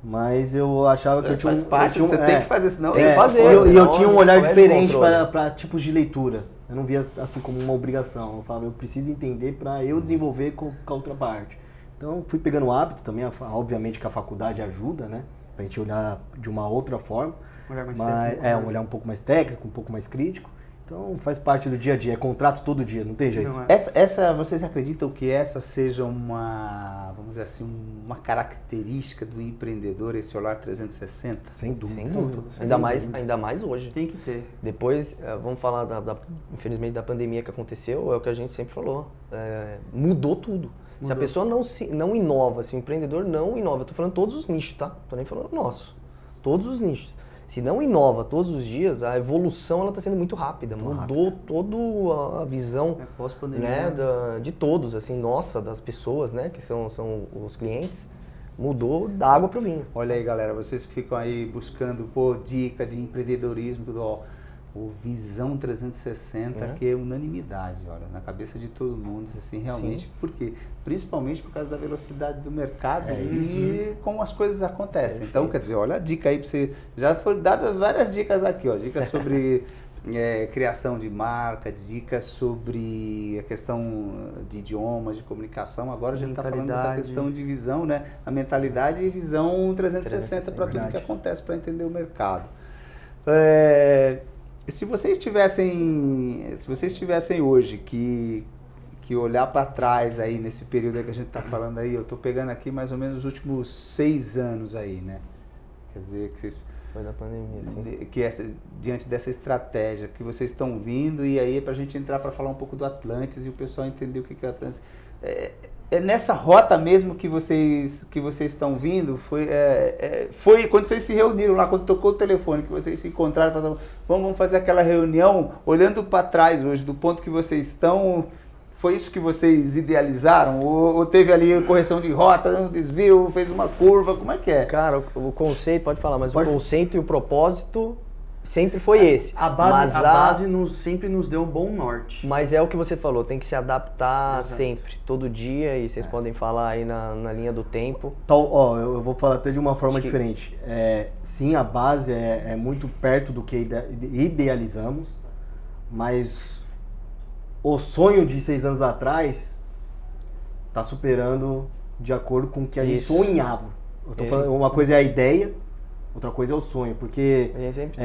Mas eu achava que eu tinha você tem que fazer, senão tem que fazer. E eu tinha um olhar diferente para tipos de leitura. Eu não via assim como uma obrigação. Eu falava, eu preciso entender para eu desenvolver com a outra parte. Então, fui pegando o hábito também. Obviamente que a faculdade ajuda, né? Pra gente olhar de uma outra forma. Um olhar mais técnico. Um olhar um pouco mais técnico, um pouco mais crítico. Então faz parte do dia a dia, é contrato todo dia, não tem jeito. Não é. Vocês acreditam que essa seja vamos dizer assim, uma característica do empreendedor, esse olhar 360? Sem dúvida. Sem dúvida. Ainda mais hoje. Tem que ter. Depois, vamos falar, infelizmente, da pandemia que aconteceu, é o que a gente sempre falou. Mudou tudo. Se a pessoa não inova, se o empreendedor não inova, eu tô falando todos os nichos, tá? Tô nem falando nosso. Todos os nichos. Se não inova todos os dias, a evolução está sendo muito rápida. Mudou toda a visão pós-pandemia, né, de todos, assim, nossa, das pessoas, né, que são os clientes. Mudou da água para o vinho. Olha aí, galera, vocês que ficam aí buscando dica de empreendedorismo, tudo, ó. O Visão 360, que é unanimidade, olha, na cabeça de todo mundo, assim, realmente. Sim. Por quê? Principalmente por causa da velocidade do mercado e como as coisas acontecem. Então, quer dizer, olha a dica aí para você. Já foram dadas várias dicas aqui, ó. Dicas sobre criação de marca, dicas sobre a questão de idiomas, de comunicação. Agora a gente está falando dessa questão de visão, né? A mentalidade e visão 360 para tudo que acontece, para entender o mercado. Se vocês tivessem hoje que olhar para trás aí nesse período aí que a gente está falando aí, eu estou pegando aqui mais ou menos os últimos 6 anos aí, né? Quer dizer, que vocês... Foi da pandemia, sim. Diante dessa estratégia que vocês estão vindo, e aí para a gente entrar para falar um pouco do Atlantis e o pessoal entender o que é o Atlantis. É nessa rota mesmo que vocês estão vindo? Foi quando vocês se reuniram lá, quando tocou o telefone, que vocês se encontraram e falaram, vamos fazer aquela reunião, olhando para trás hoje, do ponto que vocês estão, foi isso que vocês idealizaram? Ou teve ali correção de rota, um desvio, fez uma curva, como é que é? Cara, o conceito, pode falar, mas o conceito e o propósito sempre foi esse. A base sempre nos deu um bom norte. Mas é o que você falou, tem que se adaptar sempre, todo dia, e vocês podem falar aí na linha do tempo. Então, eu vou falar até de uma forma diferente. Sim, a base é muito perto do que idealizamos, mas o sonho de 6 anos atrás está superando de acordo com o que a gente sonhava. Eu tô falando, uma coisa é a ideia, outra coisa é o sonho, porque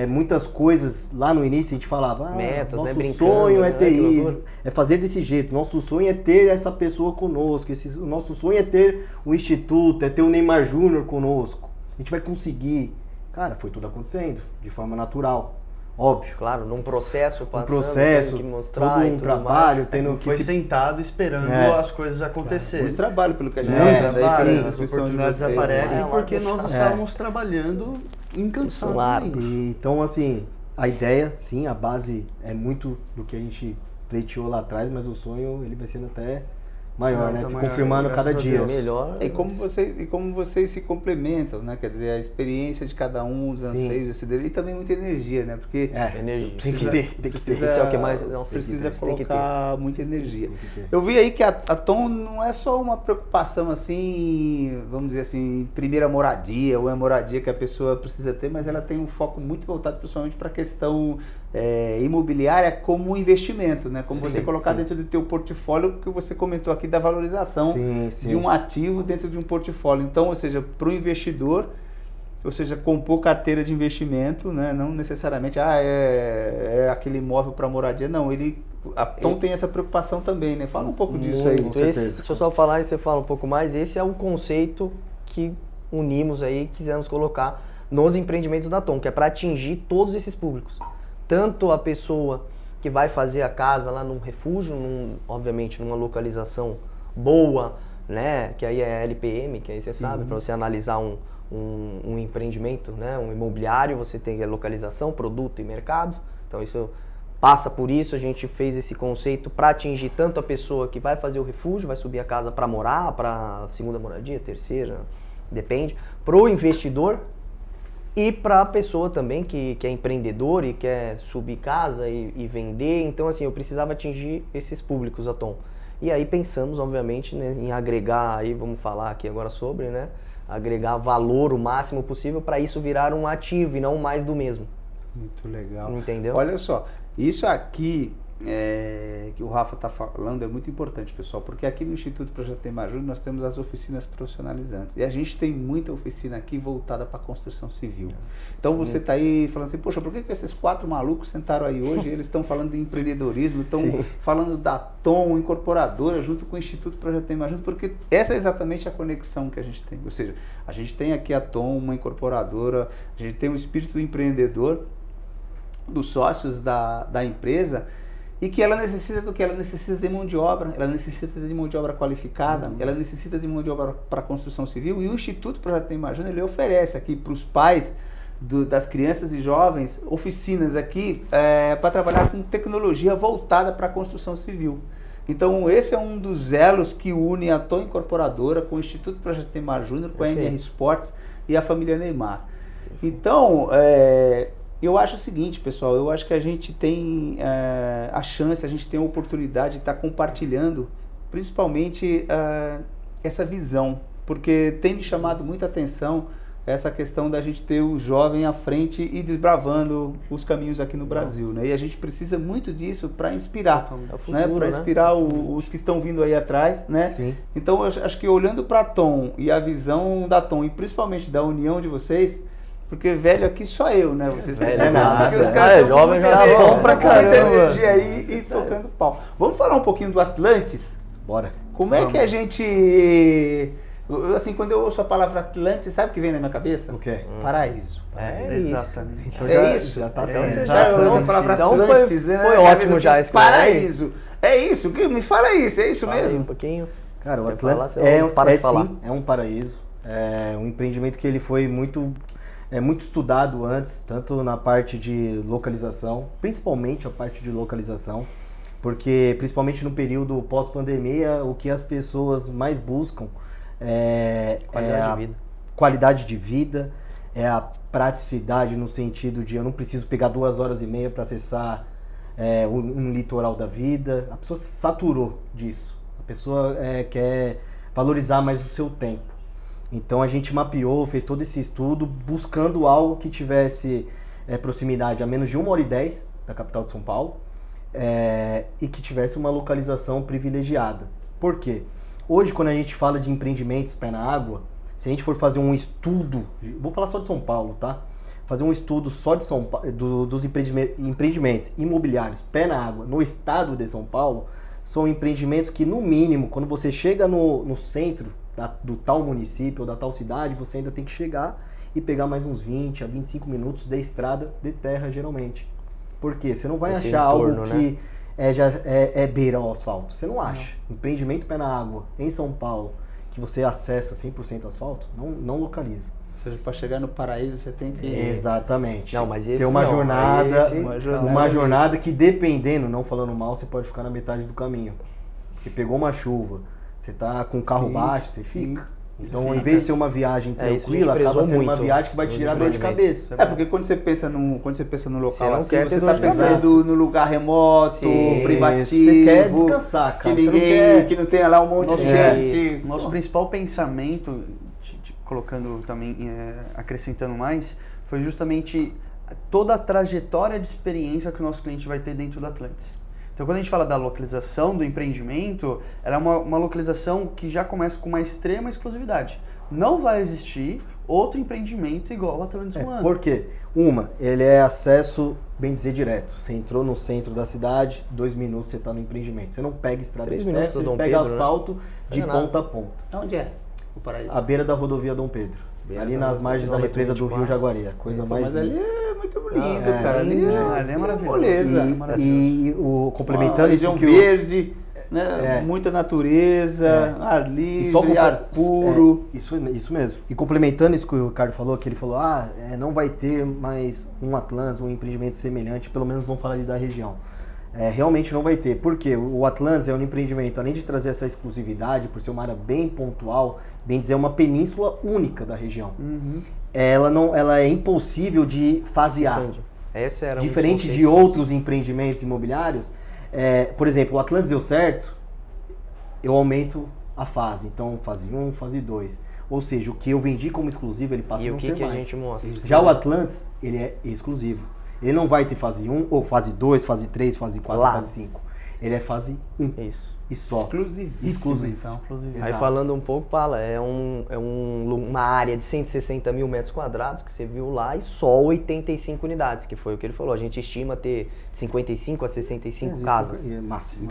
muitas coisas lá no início a gente falava, metas, nosso né, sonho é ter isso, é fazer desse jeito, nosso sonho é ter essa pessoa conosco, nosso sonho é ter o instituto, é ter o Neymar Júnior conosco, a gente vai conseguir. Cara, foi tudo acontecendo de forma natural. Óbvio. Claro, num processo passando, tendo que mostrar todo um trabalho, tendo que foi sentado esperando as coisas acontecerem. Muito trabalho pelo que a gente as oportunidades aparecem porque nós estávamos trabalhando incansavelmente. Então, assim, a ideia, sim, a base é muito do que a gente pleiteou lá atrás, mas o sonho, ele vai sendo até maior, né? Se confirmando cada dia. Melhor. E como vocês se complementam, né? Quer dizer, a experiência de cada um, os anseios, e também muita energia, né? Porque energia. Tem que ter. Isso é o que mais precisa colocar muita energia. Eu vi aí que a Tom não é só uma preocupação assim, vamos dizer assim, primeira moradia, ou é moradia que a pessoa precisa ter, mas ela tem um foco muito voltado principalmente para a questão imobiliária como investimento, né? Como você colocar dentro do teu portfólio, que você comentou aqui da valorização de um ativo dentro de um portfólio. Então, ou seja, para o investidor, ou seja, compor carteira de investimento, né? Não necessariamente é aquele imóvel para moradia, não. A Tom tem essa preocupação também, né? Fala um pouco disso aí. Com certeza. Deixa eu só falar e você fala um pouco mais. Esse é o conceito que unimos aí, quisemos colocar nos empreendimentos da Tom, que é para atingir todos esses públicos. Tanto a pessoa que vai fazer a casa lá num refúgio, obviamente numa localização boa, né? Que aí é LPM, que aí você sabe, para você analisar um empreendimento, né? Um imobiliário, você tem a localização, produto e mercado. Então isso passa por isso, a gente fez esse conceito para atingir tanto a pessoa que vai fazer o refúgio, vai subir a casa para morar, para segunda moradia, terceira, depende, para o investidor. E para a pessoa também que é empreendedor e quer subir casa e vender. Então, assim, eu precisava atingir esses públicos, a Tom. E aí pensamos, obviamente, né, em agregar, aí vamos falar aqui agora sobre, né? Agregar valor o máximo possível para isso virar um ativo e não mais do mesmo. Muito legal. Entendeu? Olha só, isso aqui que o Rafa está falando é muito importante, pessoal, porque aqui no Instituto Projeto Neymar Júnior nós temos as oficinas profissionalizantes e a gente tem muita oficina aqui voltada para a construção civil. Então você está aí falando assim, poxa, por que esses 4 malucos sentaram aí hoje? Eles estão falando de empreendedorismo, estão falando da Tom Incorporadora junto com o Instituto Projeto Neymar Júnior, porque essa é exatamente a conexão que a gente tem. Ou seja, a gente tem aqui a Tom, uma incorporadora, a gente tem um espírito do empreendedor, dos sócios da empresa, e que ela necessita do que? Ela necessita de mão de obra, ela necessita de mão de obra qualificada, ela necessita de mão de obra para construção civil, e o Instituto Projeto Neymar Júnior, ele oferece aqui para os pais das crianças e jovens oficinas aqui para trabalhar com tecnologia voltada para a construção civil. Então esse é um dos elos que une a Tom Incorporadora com o Instituto Projeto Neymar Júnior, com a MR Sports e a família Neymar. Então, eu acho o seguinte, pessoal, eu acho que a gente tem a chance, a gente tem a oportunidade de estar compartilhando, principalmente essa visão, porque tem me chamado muita atenção essa questão da gente ter o jovem à frente e desbravando os caminhos aqui no Brasil, né? E a gente precisa muito disso para inspirar, né? Para inspirar os que estão vindo aí atrás, né? Sim. Então, eu acho que olhando para a Tom e a visão da Tom, e principalmente da união de vocês, porque velho aqui só eu, né? Vocês percebem nada. Porque os caras estão jovem já bom pra caramba. Energia aí e tocando pau. Vamos falar um pouquinho do Atlantis? Bora. Como é que a gente... Assim, quando eu ouço a palavra Atlantis, sabe o que vem na minha cabeça? O quê? Paraíso. Exatamente. Então isso? Já tá certo. Já ouço a palavra Atlantis, né? Foi ótimo já esse paraíso. É isso? Me fala isso, é isso mesmo? Um pouquinho. Cara, o Atlantis sim, é um paraíso. É um empreendimento que ele foi muito estudado antes, tanto na parte de localização, principalmente a parte de localização, porque principalmente no período pós-pandemia, o que as pessoas mais buscam é a qualidade de vida, é a praticidade no sentido de eu não preciso pegar 2h30 para acessar um litoral da vida. A pessoa saturou disso, a pessoa quer valorizar mais o seu tempo. Então a gente mapeou, fez todo esse estudo buscando algo que tivesse proximidade a menos de 1h10 da capital de São Paulo e que tivesse uma localização privilegiada. Por quê? Hoje, quando a gente fala de empreendimentos pé na água, se a gente for fazer um estudo, vou falar só de São Paulo, tá? Fazer um estudo só de São Paulo, dos empreendimentos imobiliários pé na água no estado de São Paulo, são empreendimentos que, no mínimo, quando você chega no centro do tal município ou da tal cidade, você ainda tem que chegar e pegar mais uns 20 a 25 minutos da estrada de terra, geralmente. Por quê? Você não vai achar algo que beira ao asfalto. Você não acha. Empreendimento pé na água em São Paulo, que você acessa 100% asfalto, não localiza. Ou seja, para chegar no paraíso você tem que... Exatamente. Não, mas ter uma jornada que, dependendo, não falando mal, você pode ficar na metade do caminho. Porque pegou uma chuva, você tá com o carro baixo, você fica. Então, em vez de ser uma viagem tranquila, acaba sendo uma viagem que vai te tirar dor de cabeça. Porque quando você pensa no local assim, você tá pensando no lugar remoto, privativo. Você quer descansar, cara. Que não tenha lá um monte de gente. Nosso principal pensamento, colocando também, acrescentando mais, foi justamente toda a trajetória de experiência que o nosso cliente vai ter dentro do Atlantis. Então, quando a gente fala da localização do empreendimento, ela é uma localização que já começa com uma extrema exclusividade. Não vai existir outro empreendimento igual ao Atlantis One. Por quê? Ele é acesso, bem dizer, direto. Você entrou no centro da cidade, 2 minutos você está no empreendimento. Você não pega estrada de terra, você pega asfalto de ponta a ponta. Onde é o paraíso? À beira da rodovia Dom Pedro. Ali nas margens da represa do Rio Jaguari. Coisa mais linda. Mas ali é muito lindo, cara. Ali é maravilhoso. E complementando isso que verde, né? Muita natureza, ar livre, ar puro. Isso mesmo. E complementando isso que o Ricardo falou, que ele falou, não vai ter mais um Atlantis, um empreendimento semelhante, pelo menos vamos falar ali da região. Realmente não vai ter. Por quê? O Atlantis é um empreendimento, além de trazer essa exclusividade, por ser uma área bem pontual, bem dizer, uma península única da região. Uhum. Ela é impossível de fasear. Diferente de outros empreendimentos imobiliários, por exemplo, o Atlantis deu certo, eu aumento a fase. Então, fase 1, fase 2. Ou seja, o que eu vendi como exclusivo, ele passa a não ser mais. E o que a gente mostra? Já o Atlantis, ele é exclusivo. Ele não vai ter fase 1, ou fase 2, fase 3, fase 4, Lá. fase 5. Ele é fase 1. Isso. E só. Exclusivo, então. Aí falando um pouco, Pala, uma área de 160 mil metros quadrados que você viu lá e só 85 unidades, que foi o que ele falou. A gente estima ter 55 a 65 casas. Máximo.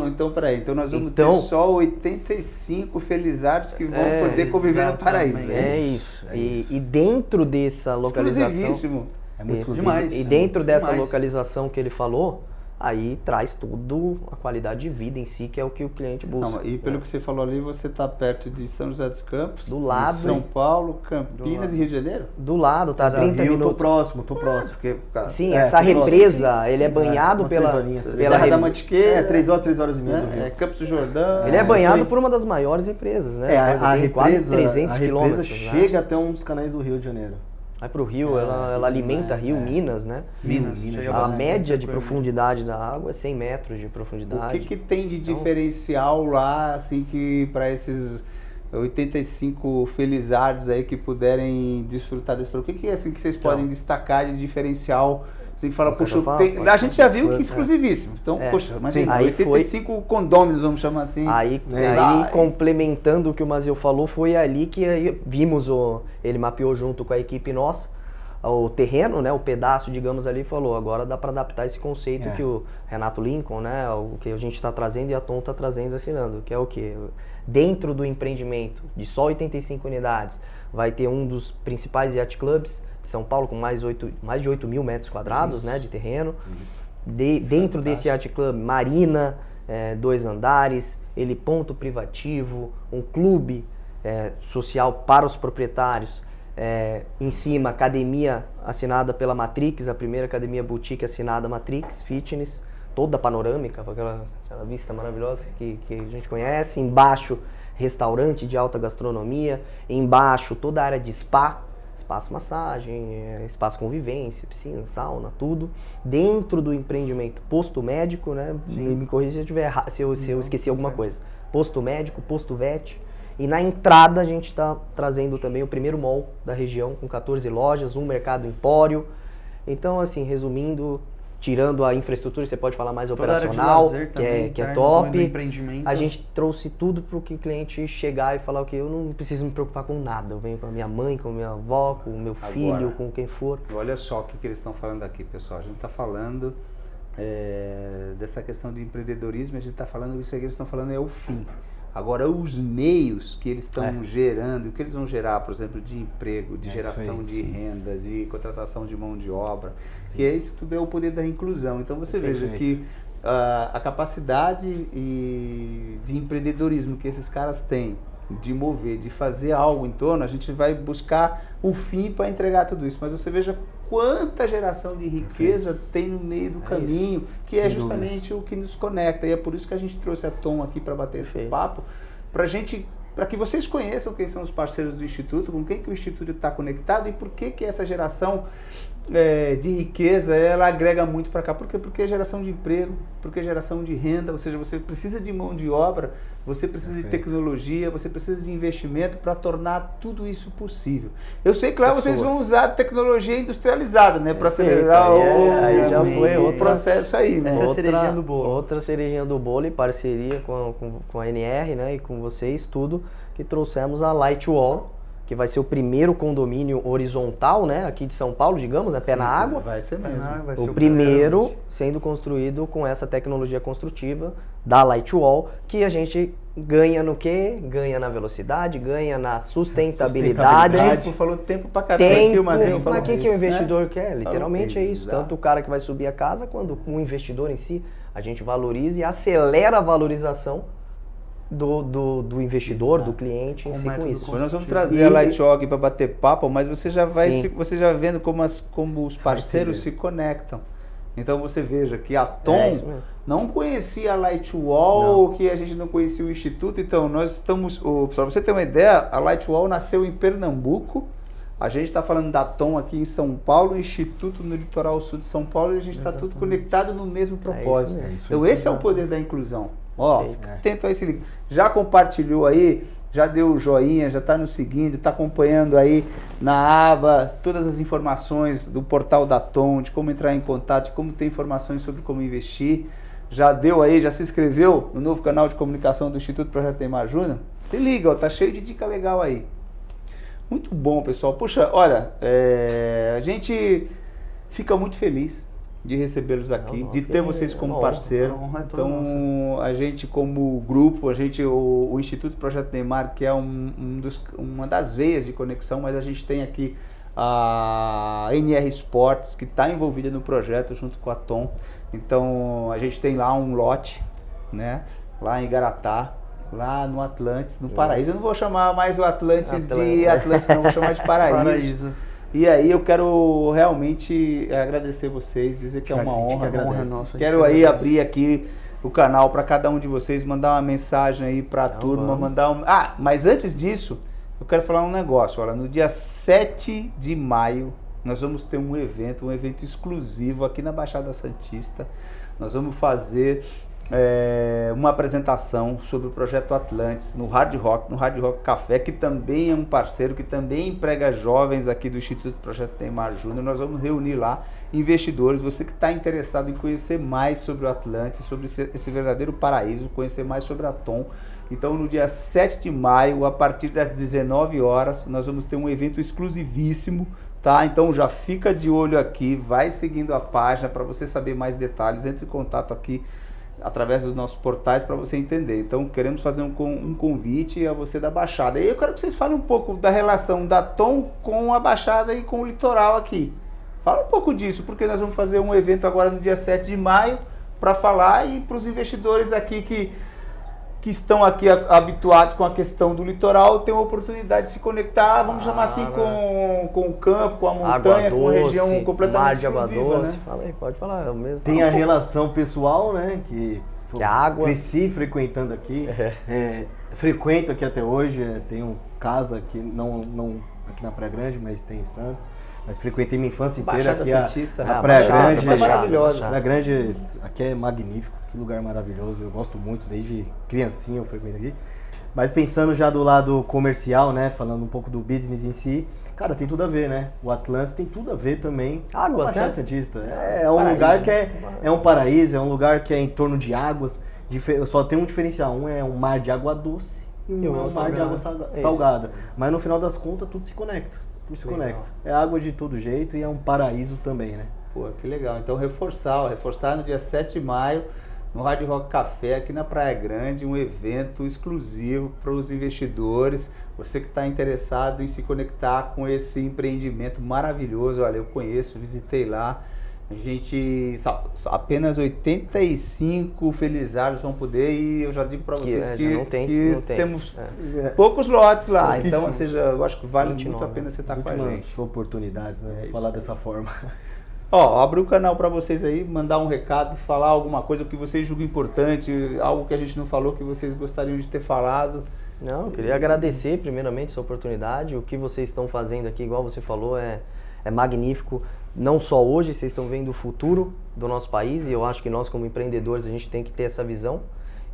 Então, peraí. Então nós vamos ter só 85 felizardos que vão poder conviver no paraíso. Isso. E dentro dessa localização... Exclusivíssimo. É muito demais. E dentro dessa localização que ele falou, aí traz tudo a qualidade de vida em si, que é o que o cliente busca. Não, e pelo que você falou ali, você está perto de São José dos Campos, do lado, de São Paulo, Campinas e Rio de Janeiro? Do lado, tá 30 minutos. Tô próximo. Porque, sim, essa represa, ele é banhado pela Serra da Mantiqueira. 3 horas e meia do Rio. Campos do Jordão. Ele é banhado por uma das maiores empresas, né? A tem quase 300 quilômetros. Chega até um dos canais do Rio de Janeiro. Vai pro rio, ela alimenta Rio, Minas, né? Minas. A média de profundidade da água é 100 metros de profundidade. O que tem de diferencial lá, assim, que para esses 85 felizardos aí que puderem desfrutar desse produto? O que é assim que vocês podem destacar de diferencial? Assim, que fala, poxa, a gente já viu que é exclusivíssimo. Então, poxa, imagina, 85 condôminos, vamos chamar assim. Aí complementando o que o Maziel falou, foi ali que vimos, ele mapeou junto com a equipe nossa, o terreno, né, o pedaço, digamos ali, falou, agora dá para adaptar esse conceito que o Renato Lincoln, né, o que a gente está trazendo e a Tom está trazendo, assinando, que é o quê? Dentro do empreendimento de só 85 unidades, vai ter um dos principais yacht clubs de São Paulo, com mais de 8 mil metros quadrados, né, de terreno. Dentro desse yacht club, marina, 2 andares, ponto privativo, um clube social para os proprietários. Em cima, academia assinada pela Matrix, a primeira academia boutique assinada Matrix Fitness, toda panorâmica, com aquela vista maravilhosa que a gente conhece. Embaixo, restaurante de alta gastronomia. Embaixo, toda a área de spa, espaço massagem, espaço convivência, piscina, sauna, tudo. Dentro do empreendimento, posto médico, né? Me corrija se eu esqueci alguma coisa. Posto médico, posto vet. E na entrada a gente está trazendo também o primeiro mall da região, com 14 lojas, um mercado empório. Então, assim, resumindo, tirando a infraestrutura, você pode falar mais operacional, que é top. A gente trouxe tudo para o cliente chegar e falar que eu não preciso me preocupar com nada. Eu venho com a minha mãe, com a minha avó, com o meu filho, com quem for. Olha só o que eles estão falando aqui, pessoal. A gente está falando dessa questão de empreendedorismo, a gente está falando, isso que eles estão falando é o fim. Agora, os meios que eles estão gerando, o que eles vão gerar, por exemplo, de emprego, de geração de renda, de contratação de mão de obra, que isso tudo é o poder da inclusão. Então, você veja que a capacidade de empreendedorismo que esses caras têm, de mover, de fazer algo em torno, a gente vai buscar o fim para entregar tudo isso. Mas você veja quanta geração de riqueza tem no meio do caminho, que é justamente o que nos conecta. E é por isso que a gente trouxe a Tom aqui para bater esse papo, para que vocês conheçam quem são os parceiros do Instituto, com quem que o Instituto está conectado e por que essa geração de riqueza, ela agrega muito para cá. Por quê? Porque é geração de emprego, porque é geração de renda, ou seja, você precisa de mão de obra, você precisa de tecnologia, você precisa de investimento para tornar tudo isso possível. Eu sei que lá vocês vão usar tecnologia industrializada, né, para acelerar o processo aí, né? Essa é a cerejinha do bolo. Outra cerejinha do bolo, em parceria com a NR, né, e com vocês, tudo, que trouxemos a Lightwall, que vai ser o primeiro condomínio horizontal, né, aqui de São Paulo, digamos, né, pé na água. Vai ser mesmo. O primeiro sendo construído com essa tecnologia construtiva da Lightwall, que a gente ganha no quê? Ganha na velocidade, ganha na sustentabilidade. Falou tempo pra caramba. Mas o que o investidor quer? Literalmente é isso. Tanto o cara que vai subir a casa, quanto o investidor em si, a gente valoriza e acelera a valorização do investidor, do cliente em si com isso. Nós vamos trazer a Lightwall aqui para bater papo, mas você já vai vendo como os parceiros se conectam. Então você veja que a Tom não conhecia a Lightwall, que a gente não conhecia o Instituto. Então nós estamos, para você ter uma ideia, a Lightwall nasceu em Pernambuco. A gente está falando da Tom aqui em São Paulo, Instituto no litoral sul de São Paulo, e a gente está tudo conectado no mesmo propósito. Então esse é o poder da inclusão. Fica atento a esse link. Já compartilhou aí, já deu o joinha, já está nos seguindo, está acompanhando aí na aba todas as informações do portal da Tom, de como entrar em contato, de como ter informações sobre como investir. Já deu aí, já se inscreveu no novo canal de comunicação do Instituto Projeto Neymar Júnior? Se liga, ó, tá cheio de dica legal aí. Muito bom, pessoal. Puxa, olha, a gente fica muito feliz de recebê-los aqui, de ter vocês como parceiro. Então, a gente como grupo, o Instituto Projeto Neymar, que é uma das veias de conexão, mas a gente tem aqui a NR Sports, que está envolvida no projeto junto com a Tom. Então, a gente tem lá um lote, né, lá em Igaratá, lá no Atlantis, no Paraíso. Eu não vou chamar mais o Atlantis de Atlantis, não, vou chamar de Paraíso. E aí eu quero realmente agradecer vocês, dizer que é uma honra. Quero aí abrir aqui o canal para cada um de vocês, mandar uma mensagem aí para a turma, mas antes disso, eu quero falar um negócio. Olha, no dia 7 de maio, nós vamos ter um evento exclusivo aqui na Baixada Santista. Nós vamos fazer uma apresentação sobre o Projeto Atlantis no Hard Rock Café, que também é um parceiro, que também emprega jovens aqui do Instituto Projeto Neymar Júnior. Nós vamos reunir lá investidores, você que está interessado em conhecer mais sobre o Atlantis, sobre esse verdadeiro paraíso, conhecer mais sobre a Tom. Então, no dia 7 de maio, a partir das 19 horas, nós vamos ter um evento exclusivíssimo, tá? Então, já fica de olho aqui, vai seguindo a página para você saber mais detalhes, entre em contato aqui através dos nossos portais para você entender. Então, queremos fazer um convite a você da Baixada. E eu quero que vocês falem um pouco da relação da Tom com a Baixada e com o litoral aqui. Fala um pouco disso, porque nós vamos fazer um evento agora no dia 7 de maio para falar e para os investidores aqui que estão aqui habituados com a questão do litoral, tem a oportunidade de se conectar, vamos chamar assim, com o campo, com a montanha, com a região completamente exclusiva, né? Fala aí, pode falar. Mesmo. Tem a relação pessoal, né? Que a água. Cresci frequentando aqui, frequento aqui até hoje, tenho casa aqui, não aqui na Praia Grande, mas tem em Santos. Mas frequentei minha infância inteira Baixada aqui Santista, a Praia Grande. É maravilhosa. Praia Grande aqui é magnífico, que lugar maravilhoso. Eu gosto muito, desde criancinha eu frequento aqui. Mas pensando já do lado comercial, né, falando um pouco do business em si, cara, tem tudo a ver, né? O Atlantis tem tudo a ver também com a Baixada Santista. É um lugar que é um paraíso, é um lugar que é em torno de águas. Só tem um diferencial, um é um mar de água doce e um mar de água salgada. Mas no final das contas tudo se conecta. Tudo se conecta. É água de todo jeito e é um paraíso também, né? Pô, que legal. Então reforçar no dia 7 de maio, no Hard Rock Café, aqui na Praia Grande, um evento exclusivo para os investidores. Você que está interessado em se conectar com esse empreendimento maravilhoso, olha, eu conheço, visitei lá. A gente, apenas 85 felizardos vão poder, e eu já digo para vocês que temos poucos lotes lá. Então, ou seja, eu acho que vale muito a pena você estar com a gente. Oportunidades, né? Vou falar dessa forma. Ó, abrir o canal para vocês aí, mandar um recado, falar alguma coisa que vocês julgam importante, algo que a gente não falou que vocês gostariam de ter falado. Não, eu queria agradecer primeiramente essa oportunidade. O que vocês estão fazendo aqui, igual você falou, é magnífico. Não só hoje, vocês estão vendo o futuro do nosso país, e eu acho que nós como empreendedores a gente tem que ter essa visão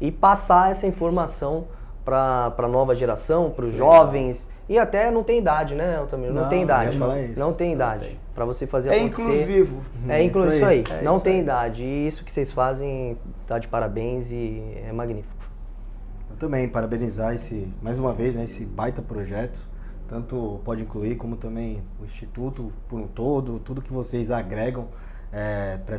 e passar essa informação para a nova geração, para os jovens, e até não tem idade, né, Altamiro? Não tem idade. Não tem idade para você fazer acontecer. Inclusivo. É inclusivo isso aí. Não tem idade. E isso que vocês fazem tá de parabéns e é magnífico. Eu também parabenizar mais uma vez, né, esse baita projeto. Tanto Pode Incluir, como também o Instituto por um todo, tudo que vocês agregam para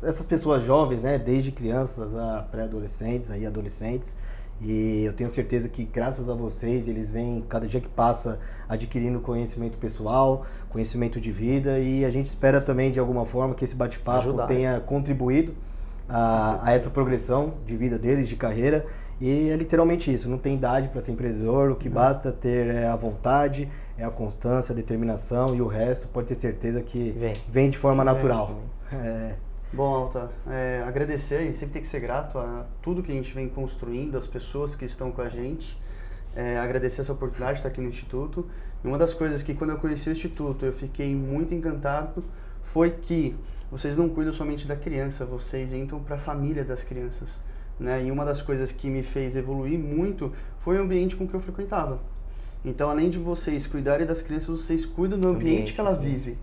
essas pessoas jovens, né, desde crianças a pré-adolescentes, aí adolescentes. E eu tenho certeza que graças a vocês, eles vêm, cada dia que passa, adquirindo conhecimento pessoal, conhecimento de vida, e a gente espera também, de alguma forma, que esse bate-papo tenha contribuído a essa progressão de vida deles, de carreira. E é literalmente isso, não tem idade para ser empreendedor, o que basta ter a vontade, a constância, a determinação, e o resto pode ter certeza que vem de forma natural. Bom, Alta, agradecer, a gente sempre tem que ser grato a tudo que a gente vem construindo, as pessoas que estão com a gente, agradecer essa oportunidade de estar aqui no Instituto. E uma das coisas que, quando eu conheci o Instituto, eu fiquei muito encantado, foi que vocês não cuidam somente da criança, vocês entram para a família das crianças. né? E uma das coisas que me fez evoluir muito foi o ambiente com que eu frequentava. Então, além de vocês cuidarem das crianças, vocês cuidam do ambiente que ela vive.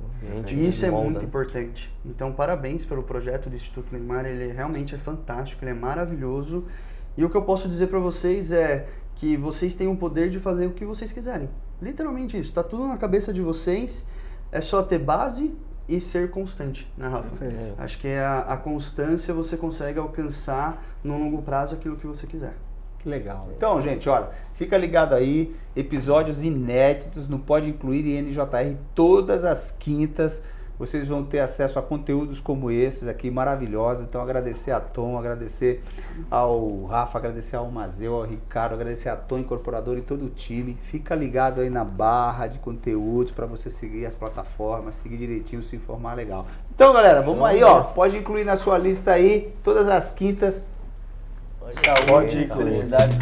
E isso é muito importante. Então, parabéns pelo projeto do Instituto Neymar, ele realmente é fantástico, ele é maravilhoso. E o que eu posso dizer para vocês é que vocês têm o poder de fazer o que vocês quiserem. Literalmente isso, tá tudo na cabeça de vocês, é só ter base e ser constante, né, Rafa? Acho que a constância você consegue alcançar no longo prazo aquilo que você quiser. Que legal. Então, gente, olha, fica ligado aí, episódios inéditos no Pode Incluir e NJR todas as quintas. Vocês vão ter acesso a conteúdos como esses aqui, maravilhosos. Então, agradecer a Tom, agradecer ao Rafa, agradecer ao Mazeu, ao Ricardo, agradecer a Tom Incorporadora e todo o time. Fica ligado aí na barra de conteúdos para você seguir as plataformas, seguir direitinho, se informar legal. Então, galera, vamos aí, ó. Pode incluir na sua lista aí, todas as quintas. Saúde, felicidade.